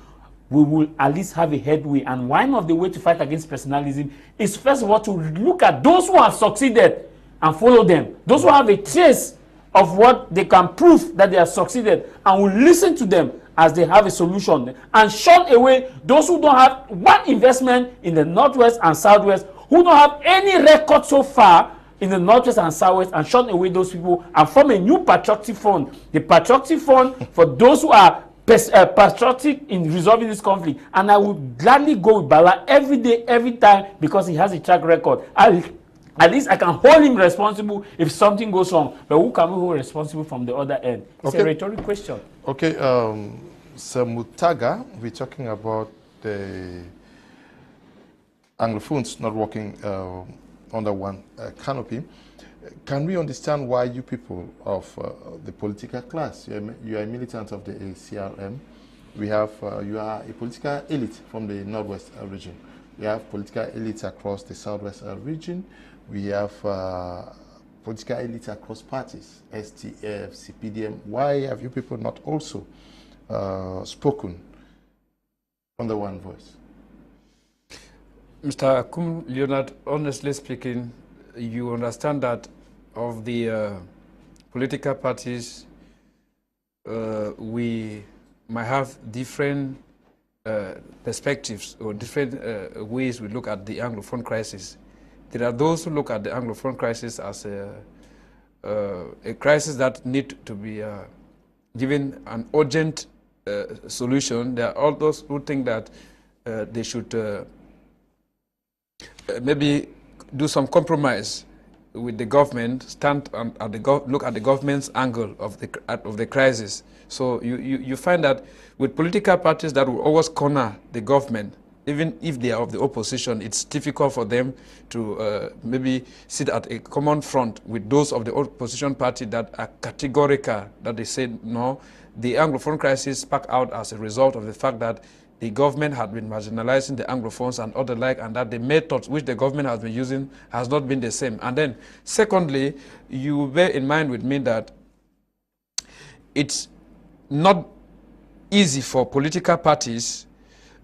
S3: we will at least have a headway. And one of the ways to fight against personalism is, first of all, to look at those who have succeeded and follow them. Those who have a trace of what they can prove that they have succeeded, and will listen to them as they have a solution, and shun away those who don't have one investment in the northwest and southwest, who don't have any record so far in the northwest and southwest, and shun away those people and form a new patriotic fund. The patriotic fund for those who are patriotic in resolving this conflict. And I would gladly go with Bala every day, every time, because he has a track record. At least I can hold him responsible if something goes wrong. But who can we hold responsible from the other end? It's a rhetorical question.
S1: Okay, so Mutagha, we're talking about the Anglophones not working under one canopy. Can we understand why you people of the political class, you are a militant of the ACRM, we have, you are a political elite from the Northwest region. We have political elites across the Southwest region. We have political elites across parties, STF, CPDM. Why have you people not also spoken under one voice?
S4: Mr. Kum Leonard, honestly speaking, you understand that of the political parties, we might have different perspectives or different ways we look at the Anglophone crisis. There are those who look at the Anglophone crisis as a crisis that need to be given an urgent solution. There are all those who think that they should maybe do some compromise with the government, stand at the look at the government's angle of the crisis. So you find that with political parties that will always corner the government, even if they are of the opposition, it's difficult for them to maybe sit at a common front with those of the opposition party that are categorical, that they say no. The Anglophone crisis sparked out as a result of the fact that the government had been marginalizing the Anglophones and other like, and that the methods which the government has been using has not been the same. And then, secondly, you bear in mind with me that it's not easy for political parties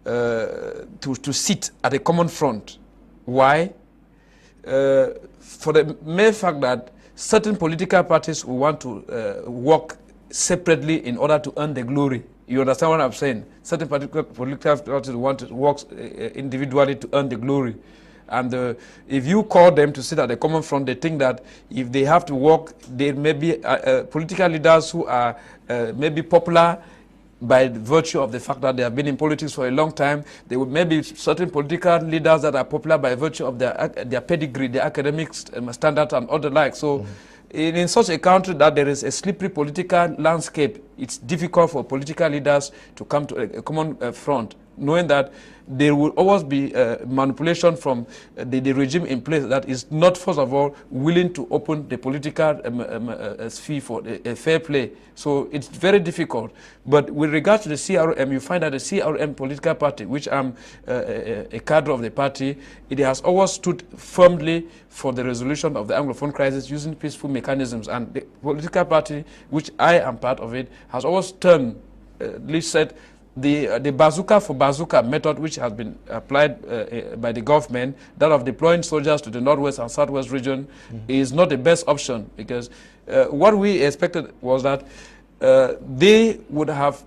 S4: to sit at a common front. Why? For the mere fact that certain political parties will want to work separately in order to earn the glory. You understand what I'm saying? Certain political parties want to work individually to earn the glory. And if you call them to sit at a common front, they think that if they have to work, there may be political leaders who are maybe popular by virtue of the fact that they have been in politics for a long time. There will maybe certain political leaders that are popular by virtue of their pedigree, their academic standards and other like. So in such a country that there is a slippery political landscape, it's difficult for political leaders to come to a common front. knowing that there will always be manipulation from the regime in place that is not, first of all, willing to open the political sphere for a fair play. So it's very difficult. But with regard to the CRM, you find that the CRM political party, which I'm a cadre of the party, it has always stood firmly for the resolution of the Anglophone crisis using peaceful mechanisms. And the political party, which I am part of it, has always turned, at least said, the bazooka for bazooka method, which has been applied by the government, that of deploying soldiers to the northwest and southwest region, is not the best option, because what we expected was that they would have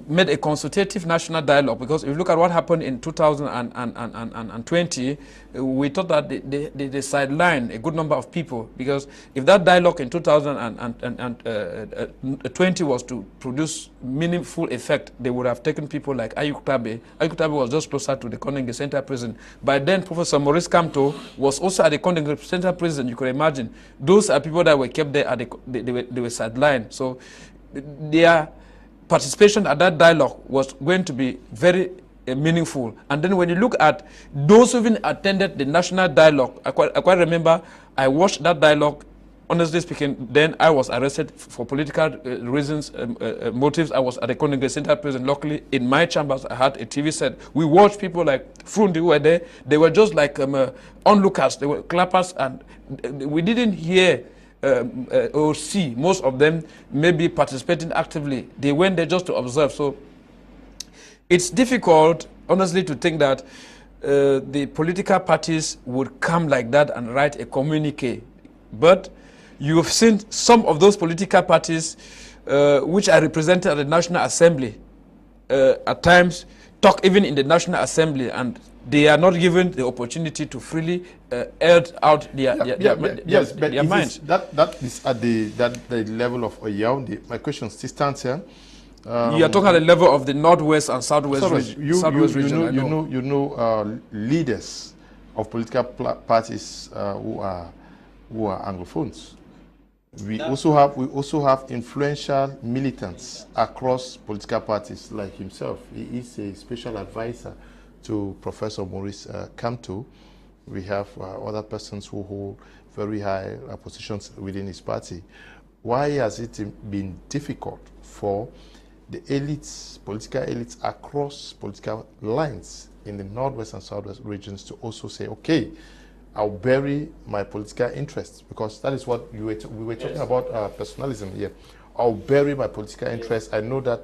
S4: made a consultative national dialogue, because if you look at what happened in 2020, we thought that they sidelined a good number of people, because if that dialogue in 2020 was to produce meaningful effect, they would have taken people like Ayuktabe. Ayuktabe was just closer to the Nolinga Central Prison. By then, Professor Maurice Kamto was also at the Nolinga Central Prison. You could imagine. Those are people that were kept there, they were sidelined. So their participation at that dialogue was going to be very meaningful. And then when you look at those who even attended the national dialogue, I quite remember I watched that dialogue. Honestly speaking, then I was arrested for political reasons, motives. I was at the Nolinga Central Prison. Luckily, in my chambers, I had a TV set. We watched people like Frundi who were there. They were just like onlookers. They were clappers, and we didn't hear or see most of them maybe participating actively. They went there just to observe. So it's difficult, honestly, to think that the political parties would come like that and write a communique. But you've seen some of those political parties which are represented at the National Assembly at times talk even in the National Assembly, and they are not given the opportunity to freely air out their minds.
S1: That is at the level of Yaoundé. My question still stands here.
S4: You are talking at the level of the northwest and southwest region.
S1: Leaders of political parties who are Anglophones. We also have influential militants across political parties like himself. He is a special advisor to Professor Maurice Kamto. We have other persons who hold very high positions within his party. Why has it been difficult for the elites, political elites across political lines in the northwest and southwest regions to also say, okay, I'll bury my political interests, because that is what we were talking about personalism here. I'll bury my political interests. I know that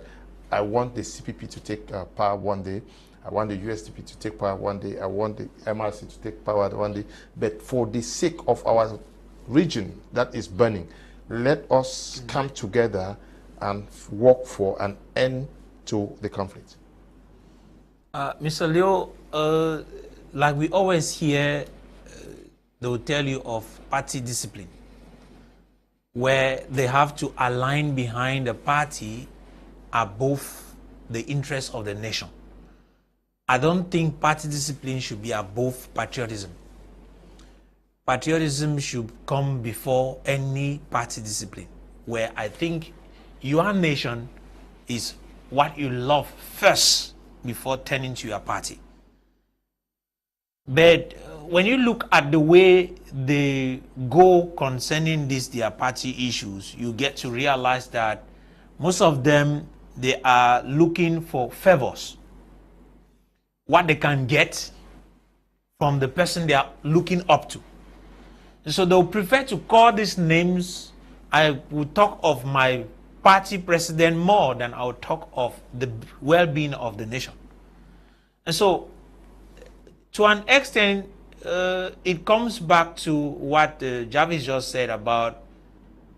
S1: I want the CPP to take power one day. I want the USDP to take power one day. I want the MRC to take power one day. But for the sake of our region that is burning, let us come together and work for an end to the conflict.
S2: Mr. Leo, like we always hear, they will tell you of party discipline, where they have to align behind the party above the interests of the nation. I don't think party discipline should be above patriotism. Patriotism should come before any party discipline, where I think your nation is what you love first before turning to your party. But when you look at the way they go concerning their party issues, you get to realize that most of them, they are looking for favors, what they can get from the person they are looking up to. And so they'll prefer to call these names. I will talk of my party president more than I will talk of the well-being of the nation. And so, to an extent, it comes back to what Jarvis just said about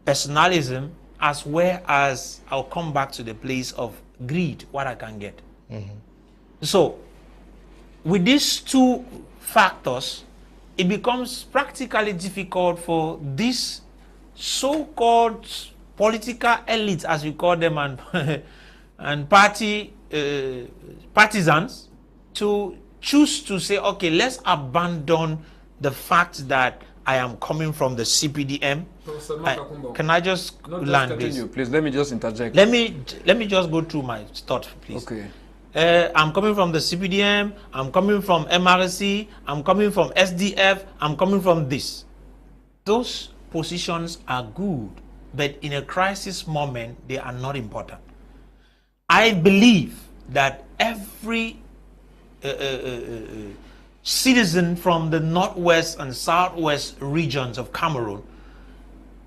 S2: personalism, as well as I'll come back to the place of greed, what I can get. So, with these two factors, it becomes practically difficult for these so-called political elites, as we call them, and partisans, to choose to say, okay, let's abandon the fact that I am coming from the CPDM. Can I just land, please?
S4: Please, let me just interject.
S2: Let me just go through my thought, please.
S4: Okay.
S2: I'm coming from the CPDM, I'm coming from MRC, I'm coming from SDF, I'm coming from this. Those positions are good, but in a crisis moment, they are not important. I believe that every citizen from the northwest and southwest regions of Cameroon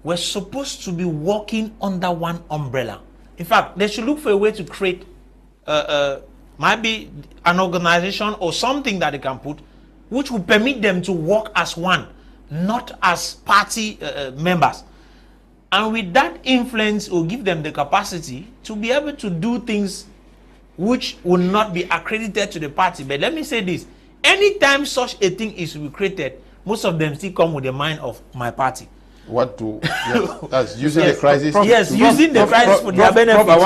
S2: were supposed to be working under one umbrella. In fact, they should look for a way to create maybe an organization or something that they can put which will permit them to work as one, not as party members. And with that influence, will give them the capacity to be able to do things which will not be accredited to the party. But let me say this, anytime such a thing is created, most of them still come with the mind of my party.
S1: What do that's using the crisis?
S2: Using the crisis for their benefit.
S4: Prof,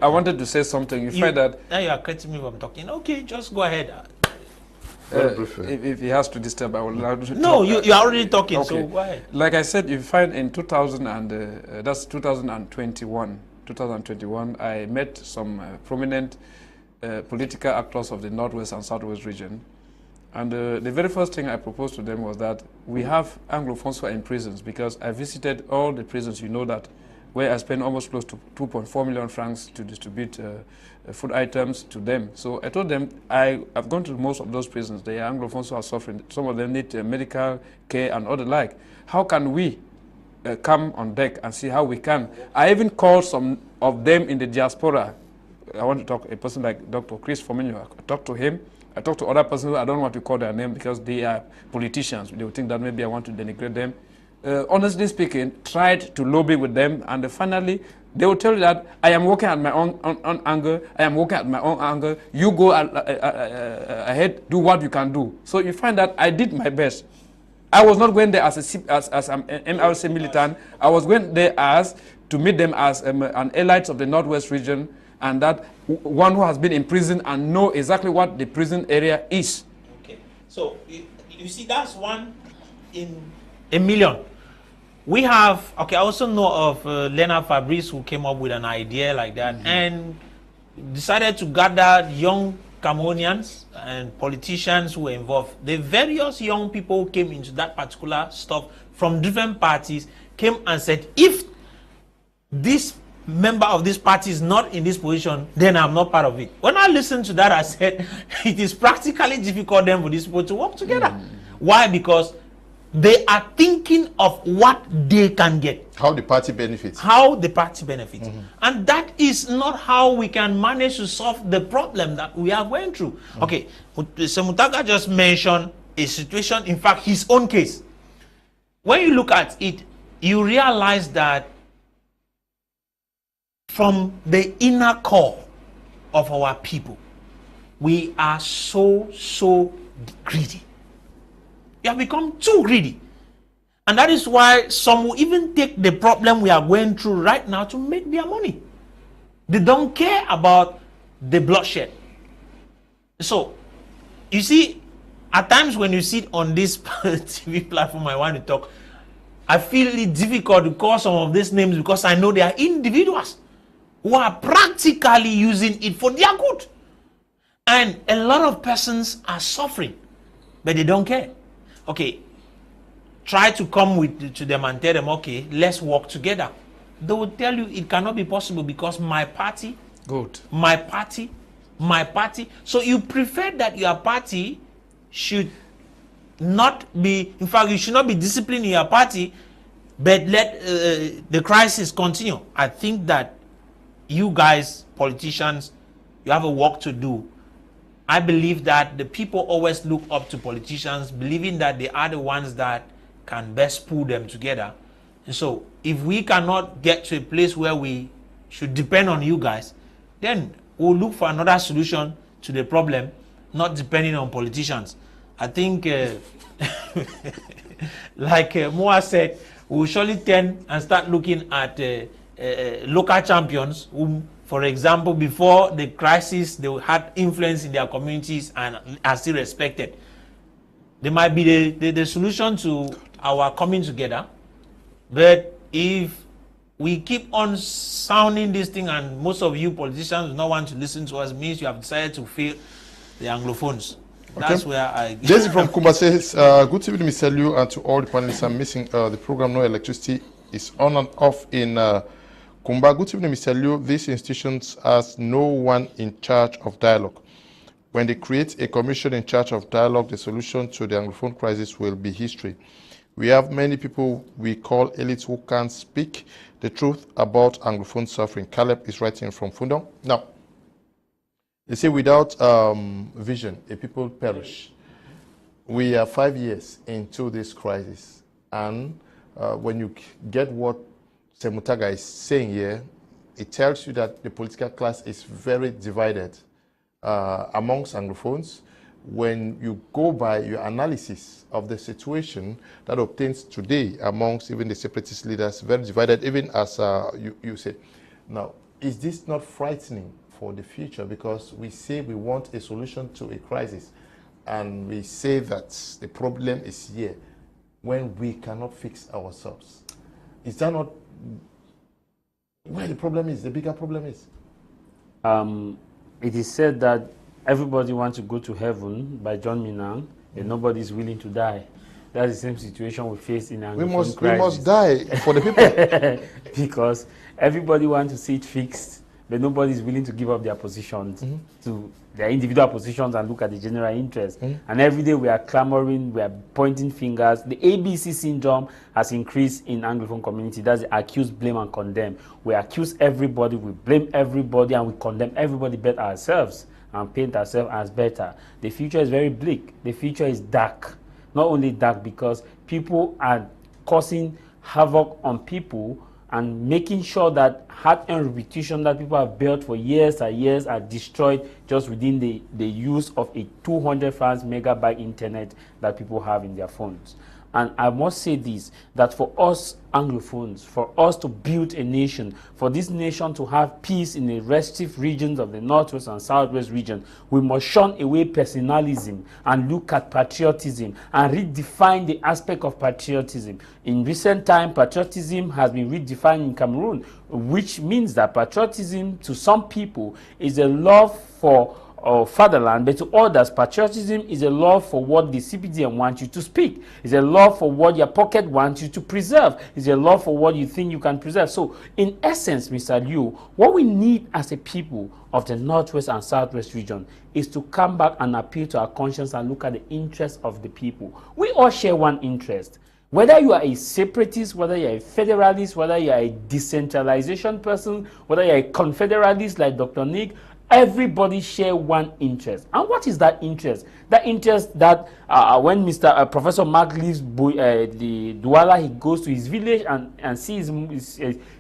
S4: I wanted to say something. You find that
S2: now you are cutting me from talking. Okay, just go ahead.
S4: If he has to disturb, I will allow you to
S2: no,
S4: talk.
S2: you are already talking,
S4: Okay.
S2: so go ahead.
S4: Like I said, you find in 2021, I met some prominent political actors of the Northwest and Southwest region. And the very first thing I proposed to them was that we have Anglophones who are in prisons, because I visited all the prisons, you know that, where I spent almost close to 2.4 million francs to distribute food items to them. So I told them, I've gone to most of those prisons. They are Anglophones who are suffering. Some of them need medical care and all the like. How can we come on deck and see how we can? I even called some of them in the diaspora. I want to talk a person like Dr. Chris Fomenyo. I talked to him. I talked to other persons. I don't want to call their name because they are politicians. They would think that maybe I want to denigrate them. Honestly speaking, tried to lobby with them, and finally they will tell you that I am working at my own angle. I am working at my own angle. You go ahead, do what you can do. So you find that I did my best. I was not going there as an MLC militant. I was going there as to meet them as an elite of the Northwest region, and that one who has been in prison and know exactly what the prison area is.
S2: Okay, so you see, that's one in a million. We have, okay, I also know of Leonard Fabrice, who came up with an idea like that, and decided to gather young Cameroonians and politicians who were involved. The various young people who came into that particular stuff from different parties came and said, if this member of this party is not in this position, then I'm not part of it. When I listened to that, I said, it is practically difficult then for these people to work together. Why? Because they are thinking of what they can get.
S1: How the party benefits.
S2: How the party benefits. And that is not how we can manage to solve the problem that we are going through. Okay, so Mutagha just mentioned a situation, in fact, his own case. When you look at it, you realize that from the inner core of our people, we are so greedy. We have become too greedy. And that is why some will even take the problem we are going through right now to make their money. They don't care about the bloodshed. So, you see, at times when you sit on this TV platform, I want to talk, I feel it difficult to call some of these names because I know they are individuals who are practically using it for their good. And a lot of persons are suffering, but they don't care. Okay, try to come to them and tell them, okay, let's work together. They will tell you it cannot be possible because my party, my party. So you prefer that your party should not be, in fact, you should not be disciplined in your party, but let the crisis continue. I think that you guys, politicians, you have a work to do. I believe that the people always look up to politicians, believing that they are the ones that can best pull them together. And so if we cannot get to a place where we should depend on you guys, then we'll look for another solution to the problem, not depending on politicians. I think, like Mua said, we'll surely turn and start looking at local champions who, for example, before the crisis, they had influence in their communities and are still respected. They might be the solution to our coming together. But if we keep on sounding this thing, and most of you politicians do not want to listen to us, means you have decided to fail the Anglophones.
S1: Okay.
S2: That's where I...
S1: Daisy from Kumba says, good evening, Mr. Liu, and to all the panelists. I'm missing the program. No electricity is on and off in Kumba. Good evening, Mr. Liu. These institutions has no one in charge of dialogue. When they create a commission in charge of dialogue, the solution to the Anglophone crisis will be history. We have many people we call elites who can't speak the truth about Anglophone suffering. Caleb is writing from Fundong. Now, they say without vision, a people perish. We are 5 years into this crisis, and when you get what Mutagha is saying here, it tells you that the political class is very divided amongst Anglophones. When you go by your analysis of the situation that obtains today amongst even the separatist leaders, very divided, even as you said. Now, is this not frightening for the future? Because we say we want a solution to a crisis, and we say that the problem is here when we cannot fix ourselves. Is that not where the problem is, the bigger problem is?
S3: It is said that everybody wants to go to heaven by John Minang, and nobody is willing to die. That's the same situation we face in Anglophone crisis.
S1: We must die for the people.
S3: Because everybody wants to see it fixed, but nobody is willing to give up their positions to their individual positions and look at the general interest. And every day we are clamoring, we are pointing fingers. The ABC syndrome has increased in Anglophone community. That's the accuse, blame, and condemn. We accuse everybody, we blame everybody, and we condemn everybody but ourselves, and paint ourselves as better. The future is very bleak. The future is dark. Not only dark because people are causing havoc on people and making sure that hard-earned reputation that people have built for years and years are destroyed just within the use of a 200 francs megabyte internet that people have in their phones. And I must say this, that for us Anglophones, for us to build a nation, for this nation to have peace in the restive regions of the Northwest and Southwest region, we must shun away personalism and look at patriotism and redefine the aspect of patriotism. In recent time, patriotism has been redefined in Cameroon, which means that patriotism to some people is a love for fatherland, but to others, patriotism is a love for what the CPDM wants you to speak. It's a love for what your pocket wants you to preserve. It's a love for what you think you can preserve. So, in essence, Mr. Liu, what we need as a people of the Northwest and Southwest region is to come back and appeal to our conscience and look at the interests of the people. We all share one interest. Whether you are a separatist, whether you are a federalist, whether you are a decentralization person, whether you are a confederalist like Dr. Nick, everybody share one interest. And what is that interest? That interest that when Professor Mark leaves the Douala, he goes to his village and sees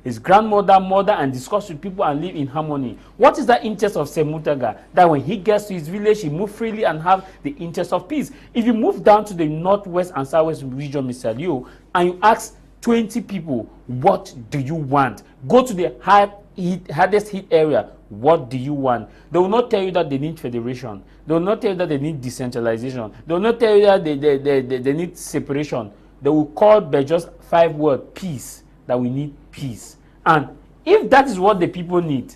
S3: his grandmother, mother, and discuss with people and live in harmony. What is that interest of Mutagha? That when he gets to his village, he move freely and have the interest of peace. If you move down to the Northwest and Southwest region, Mr. Liu, and you ask 20 people, what do you want? Go to the hardest hit area. What do you want? They will not tell you that they need federation. They will not tell you that they need decentralization. They will not tell you that they need separation. They will call by just 5 words, peace, that we need peace. And if that is what the people need,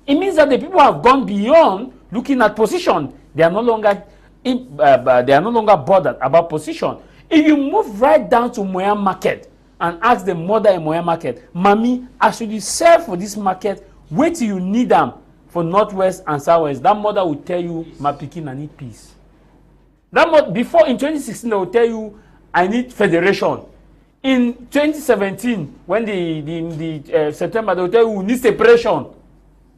S3: it means that the people have gone beyond looking at position. They are no longer bothered about position. If you move right down to Moya Market and ask the mother in Moya Market, Mommy, I should sell for this market. Wait till you need them for Northwest and Southwest. That mother will tell you, my pikin, I need peace. Before in 2016, they will tell you, I need federation. In 2017, when the September, they will tell you, we need separation.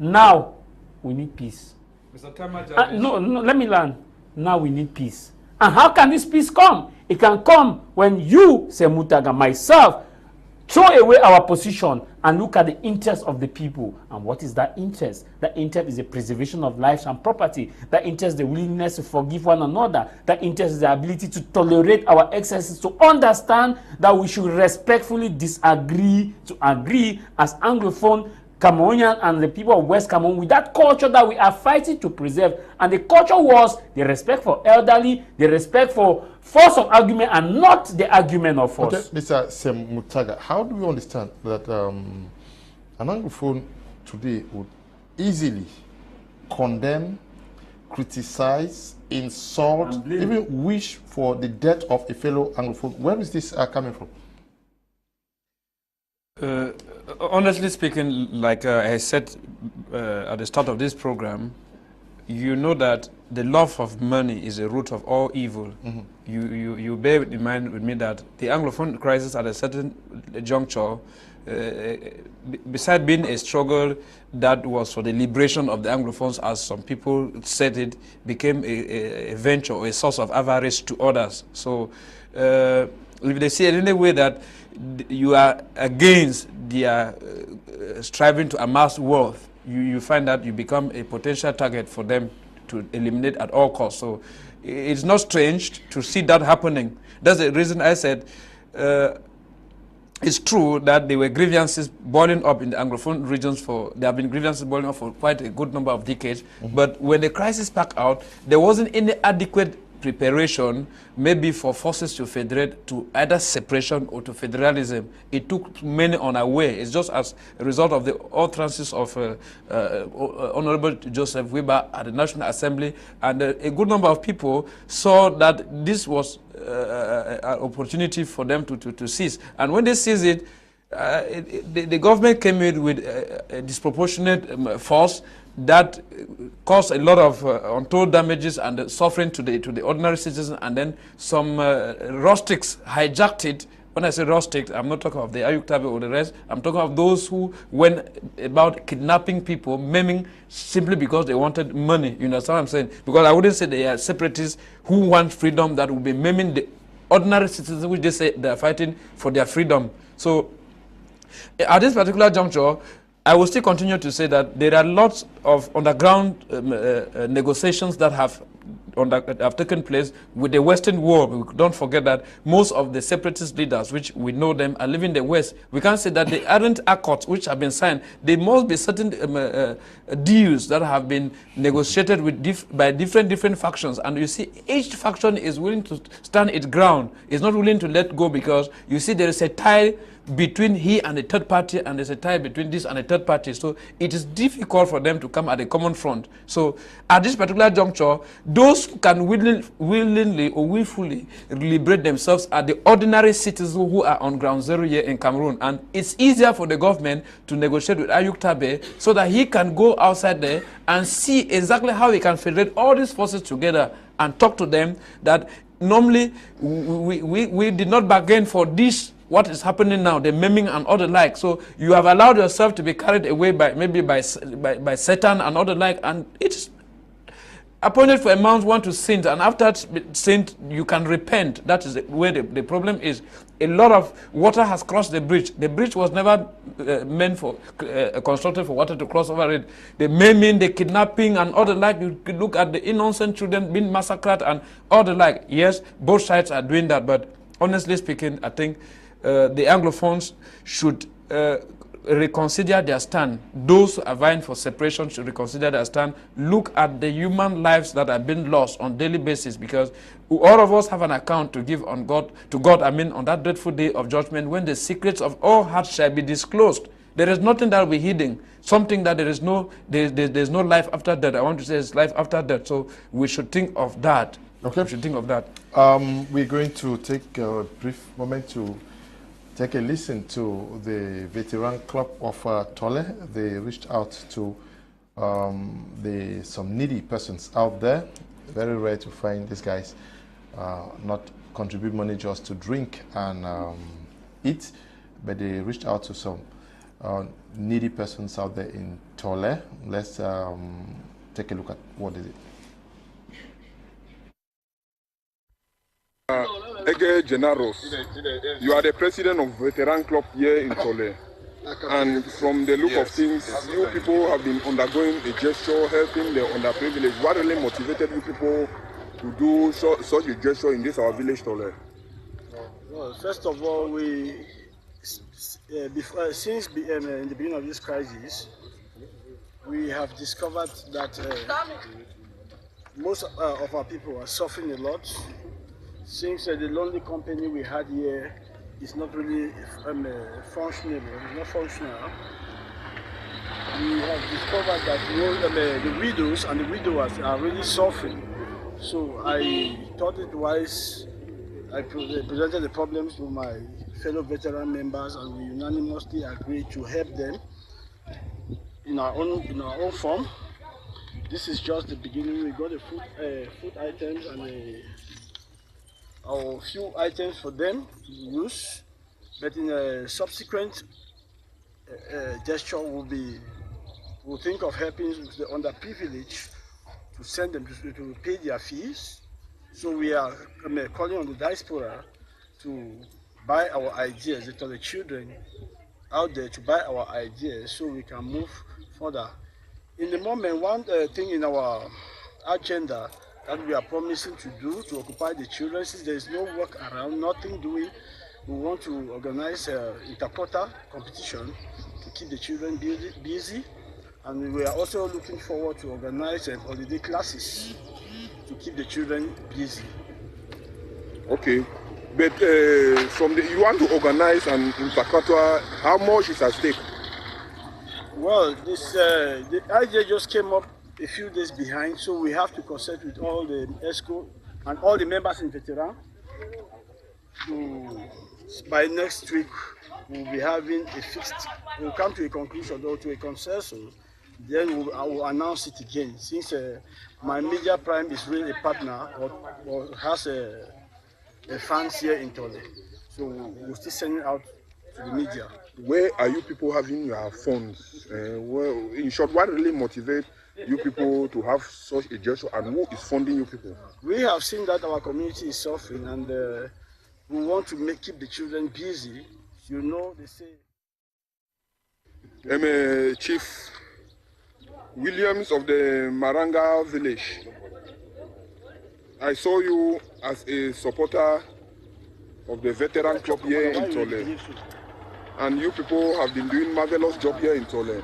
S3: Now, we need peace.
S4: Mr.
S3: No, let me learn. Now we need peace. And how can this peace come? It can come when you, Mutagha, myself, throw away our position and look at the interest of the people. And what is that interest? That interest is the preservation of lives and property. That interest is the willingness to forgive one another. That interest is the ability to tolerate our excesses, to understand that we should respectfully disagree, to agree as Anglophone Cameroonians and the people of West Cameroon with that culture that we are fighting to preserve. And the culture was the respect for elderly, the respect for force of argument, and not the argument of force.
S1: Okay, Mr. Mutagha, how do we understand that an Anglophone today would easily condemn, criticize, insult, even wish for the death of a fellow Anglophone? Where is this coming from?
S4: Honestly speaking, like I said at the start of this program, you know that the love of money is the root of all evil. You bear in mind with me that the Anglophone crisis at a certain juncture, besides being a struggle that was for the liberation of the Anglophones, as some people said it, became a venture or a source of avarice to others. So if they see in any way that you are against their striving to amass wealth, you find that you become a potential target for them to eliminate at all costs. So it's not strange to see that happening. That's the reason I said it's true that there were grievances boiling up in the Anglophone regions there have been grievances boiling up for quite a good number of decades. But when the crisis backed out, there wasn't any adequate preparation, maybe for forces to federate to either separation or to federalism. It took many unaware. It's just as a result of the utterances of Honorable Joseph Weber at the National Assembly, and a good number of people saw that this was an opportunity for them to seize. And when they seized it, the government came in with a disproportionate force that caused a lot of untold damages and suffering to the ordinary citizens, and then some rustics hijacked it. When I say rustics, I'm not talking of the Ayuktabe or the rest. I'm talking of those who went about kidnapping people, maiming, simply because they wanted money. You understand what I'm saying? Because I wouldn't say they are separatists who want freedom that will be maiming the ordinary citizens, which they say they are fighting for their freedom. So at this particular juncture, I will still continue to say that there are lots of underground negotiations that have taken place with the Western world. Don't forget that most of the separatist leaders, which we know them, are living in the West. We can't say that there aren't accords which have been signed. There must be certain deals that have been negotiated with by different factions. And you see, each faction is willing to stand its ground. It's not willing to let go, because you see there is a tie between he and a third party, and there's a tie between this and a third party. So it is difficult for them to come at a common front. So at this particular juncture, those who can willingly or willfully liberate themselves are the ordinary citizens who are on ground zero here in Cameroon. And it's easier for the government to negotiate with Ayuktabe so that he can go outside there and see exactly how he can federate all these forces together and talk to them that normally we did not bargain for this. What is happening now, the maiming and all the like. So you have allowed yourself to be carried away by Satan and all the like, and it's appointed for a man's one to sin, and after sin you can repent. That is where the problem is. A lot of water has crossed the bridge. The bridge was never meant for constructed for water to cross over it. The maiming, the kidnapping and all the like. You could look at the innocent children being massacred and all the like. Yes, both sides are doing that, but honestly speaking, I think the Anglophones should reconsider their stand. Those who are vying for separation should reconsider their stand. Look at the human lives that are being lost on a daily basis, because all of us have an account to give on to God, on that dreadful day of judgment, when the secrets of all hearts shall be disclosed. There is nothing that will be hidden. Something that there's no life after death. I want to say it's life after death. So we should think of that.
S1: Okay.
S4: We should think of that.
S1: We're going to take a brief moment to take a listen to the veteran club of Tole. They reached out to some needy persons out there. Very rare to find these guys not contribute money just to drink and eat, but they reached out to some needy persons out there in Tole. Let's take a look at what is it.
S6: Ege Genaros, you are the president of Veteran Club here in Tole. And from the look of things, you people have been undergoing a gesture, helping the underprivileged. What really motivated you people to do such a gesture in this our village, Tole?
S7: Well, first of all, we since in the beginning of this crisis, we have discovered that most of our people are suffering a lot. Since the lonely company we had here is not really functional, it's not functional, we have discovered that the widows and the widowers are really suffering. So I thought it wise, I presented the problems to my fellow veteran members, and we unanimously agreed to help them in our own form. This is just the beginning. We got the food items and a few items for them to use, but in a subsequent gesture we'll think of helping the underprivileged to send them to pay their fees. So we are calling on the diaspora to buy our ideas, to the children out there to buy our ideas so we can move further. In the moment, one thing in our agenda that we are promising to do to occupy the children, since there is no work around, nothing doing, we want to organize interquarter competition to keep the children busy. And we are also looking forward to organize holiday classes to keep the children busy.
S6: Okay, but you want to organize an interquarter, how much is at stake?
S7: Well, the idea just came up a few days behind, so we have to consult with all the ESCO and all the members in Veteran. By next week, we'll be having we'll come to a conclusion or to a consensus. Then I will announce it again. Since my media prime is really a partner or has a fans here in Tole, so we'll still send it out to the media.
S6: Where are you people having your funds? Well, in short, what really motivates you people to have such a gesture, and who is funding you people?
S7: We have seen that our community is suffering, and we want to keep the children busy. You know, they say.
S6: Chief Williams of the Maranga village. I saw you as a supporter of the veteran club here in Tole. And you people have been doing marvelous job here in Tole.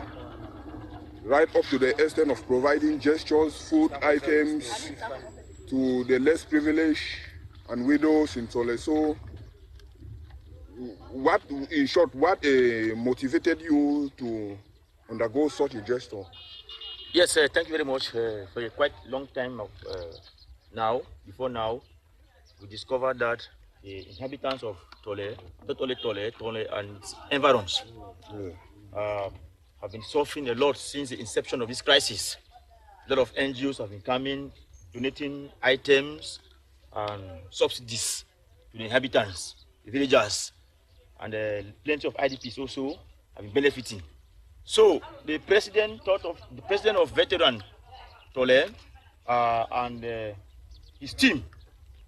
S6: Right up to the extent of providing gestures, food items to the less privileged and widows in Tole. So, in short, what motivated you to undergo such a gesture?
S8: Yes, thank you very much. For a quite long time before now, we discovered that the inhabitants of Tole, not only Tole and its environs, have been suffering a lot since the inception of this crisis. A lot of NGOs have been coming, donating items and subsidies to the inhabitants, the villagers, and plenty of IDPs also have been benefiting. So the president of Veteran Tole and his team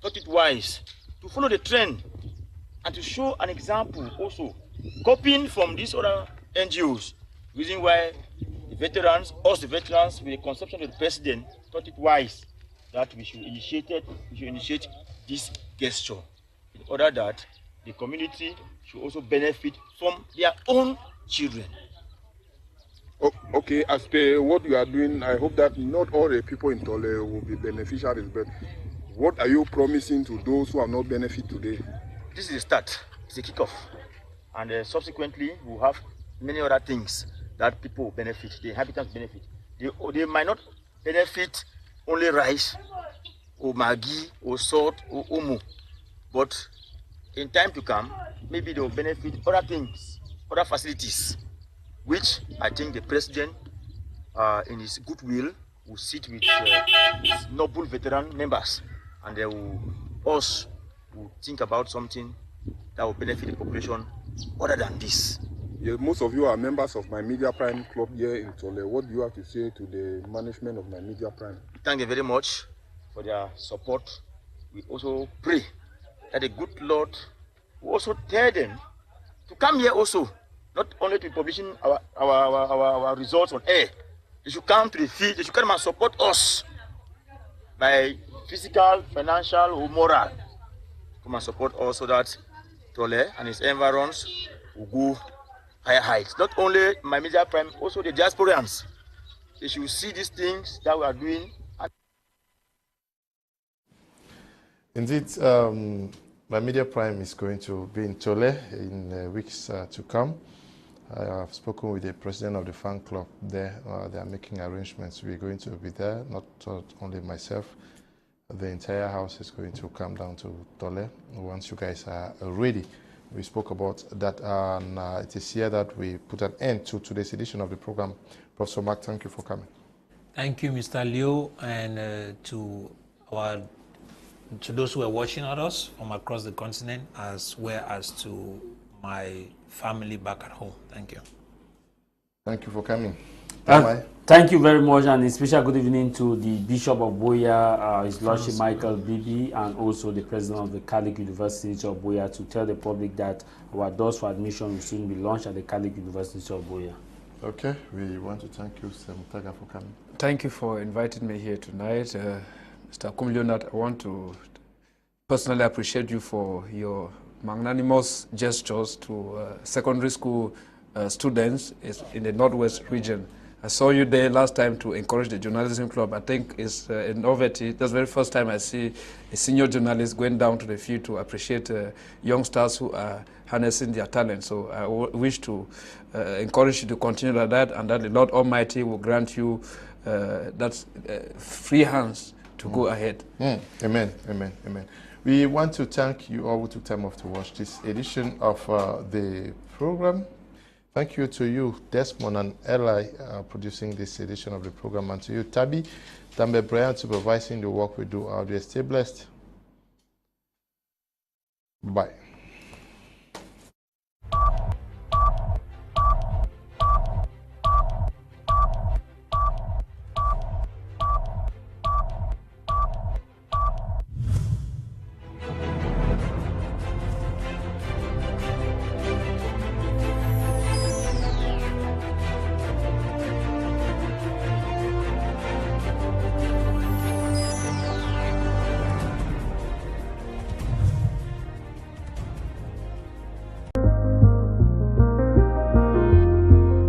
S8: thought it wise to follow the trend and to show an example also, copying from these other NGOs. Reason why the veterans, with the conception of the president, thought it wise that we should initiate this gesture in order that the community should also benefit from their own children.
S6: Okay, as per what you are doing, I hope that not all the people in Tole will be beneficiaries, but what are you promising to those who have not benefited today?
S8: This is the start, it's a kickoff, and subsequently we'll have many other things that people benefit, the inhabitants benefit. They might not benefit only rice, or maggi, or salt, or omo, but in time to come, maybe they will benefit other things, other facilities, which I think the president, in his goodwill, will sit with his noble veteran members, and they will think about something that will benefit the population other than this.
S6: Yeah, most of you are members of my Media Prime Club here in Tole. What do you have to say to the management of my Media Prime?
S8: Thank you very much for their support. We also pray that the good Lord will also tell them to come here also, not only to publishing our results on air. They should come to the field, they should come and support us by physical, financial, or moral. Come and support us so that Tole and its environs will go higher heights. Not only my media prime, also the diasporans. They should see these things that we are doing.
S1: Indeed, my media prime is going to be in Tole in weeks to come. I have spoken with the president of the fan club there. They are making arrangements. We're going to be there, not only myself. The entire house is going to come down to Tole once you guys are ready. We spoke about that, and it is here that we put an end to today's edition of the program. Professor Mark, thank you for coming.
S2: Thank you, Mr. Leo, and to those who are watching us from across the continent, as well as to my family back at home. Thank you.
S1: Thank you for coming.
S3: Thank you very much, and a special good evening to the Bishop of Buea, His Lordship Michael Bibi, and also the President of the Catholic University of Buea, to tell the public that our doors for admission will soon be launched at the Catholic University of Buea.
S1: Okay, we want to thank you, Mr. Mutagha, for coming.
S4: Thank you for inviting me here tonight. Mr. Kum Leonard, I want to personally appreciate you for your magnanimous gestures to secondary school students in the Northwest region. I saw you there last time to encourage the journalism club. I think it's a novelty. That's the very first time I see a senior journalist going down to the field to appreciate youngsters who are harnessing their talent. So I wish to encourage you to continue like that, and that the Lord Almighty will grant you free hands to go ahead.
S1: Amen, amen, amen. We want to thank you all who took time off to watch this edition of the program. Thank you to you, Desmond and Eli, producing this edition of the program, and to you, Tabi, Tambe Brian, supervising the work we do out there. Stay blessed. Bye.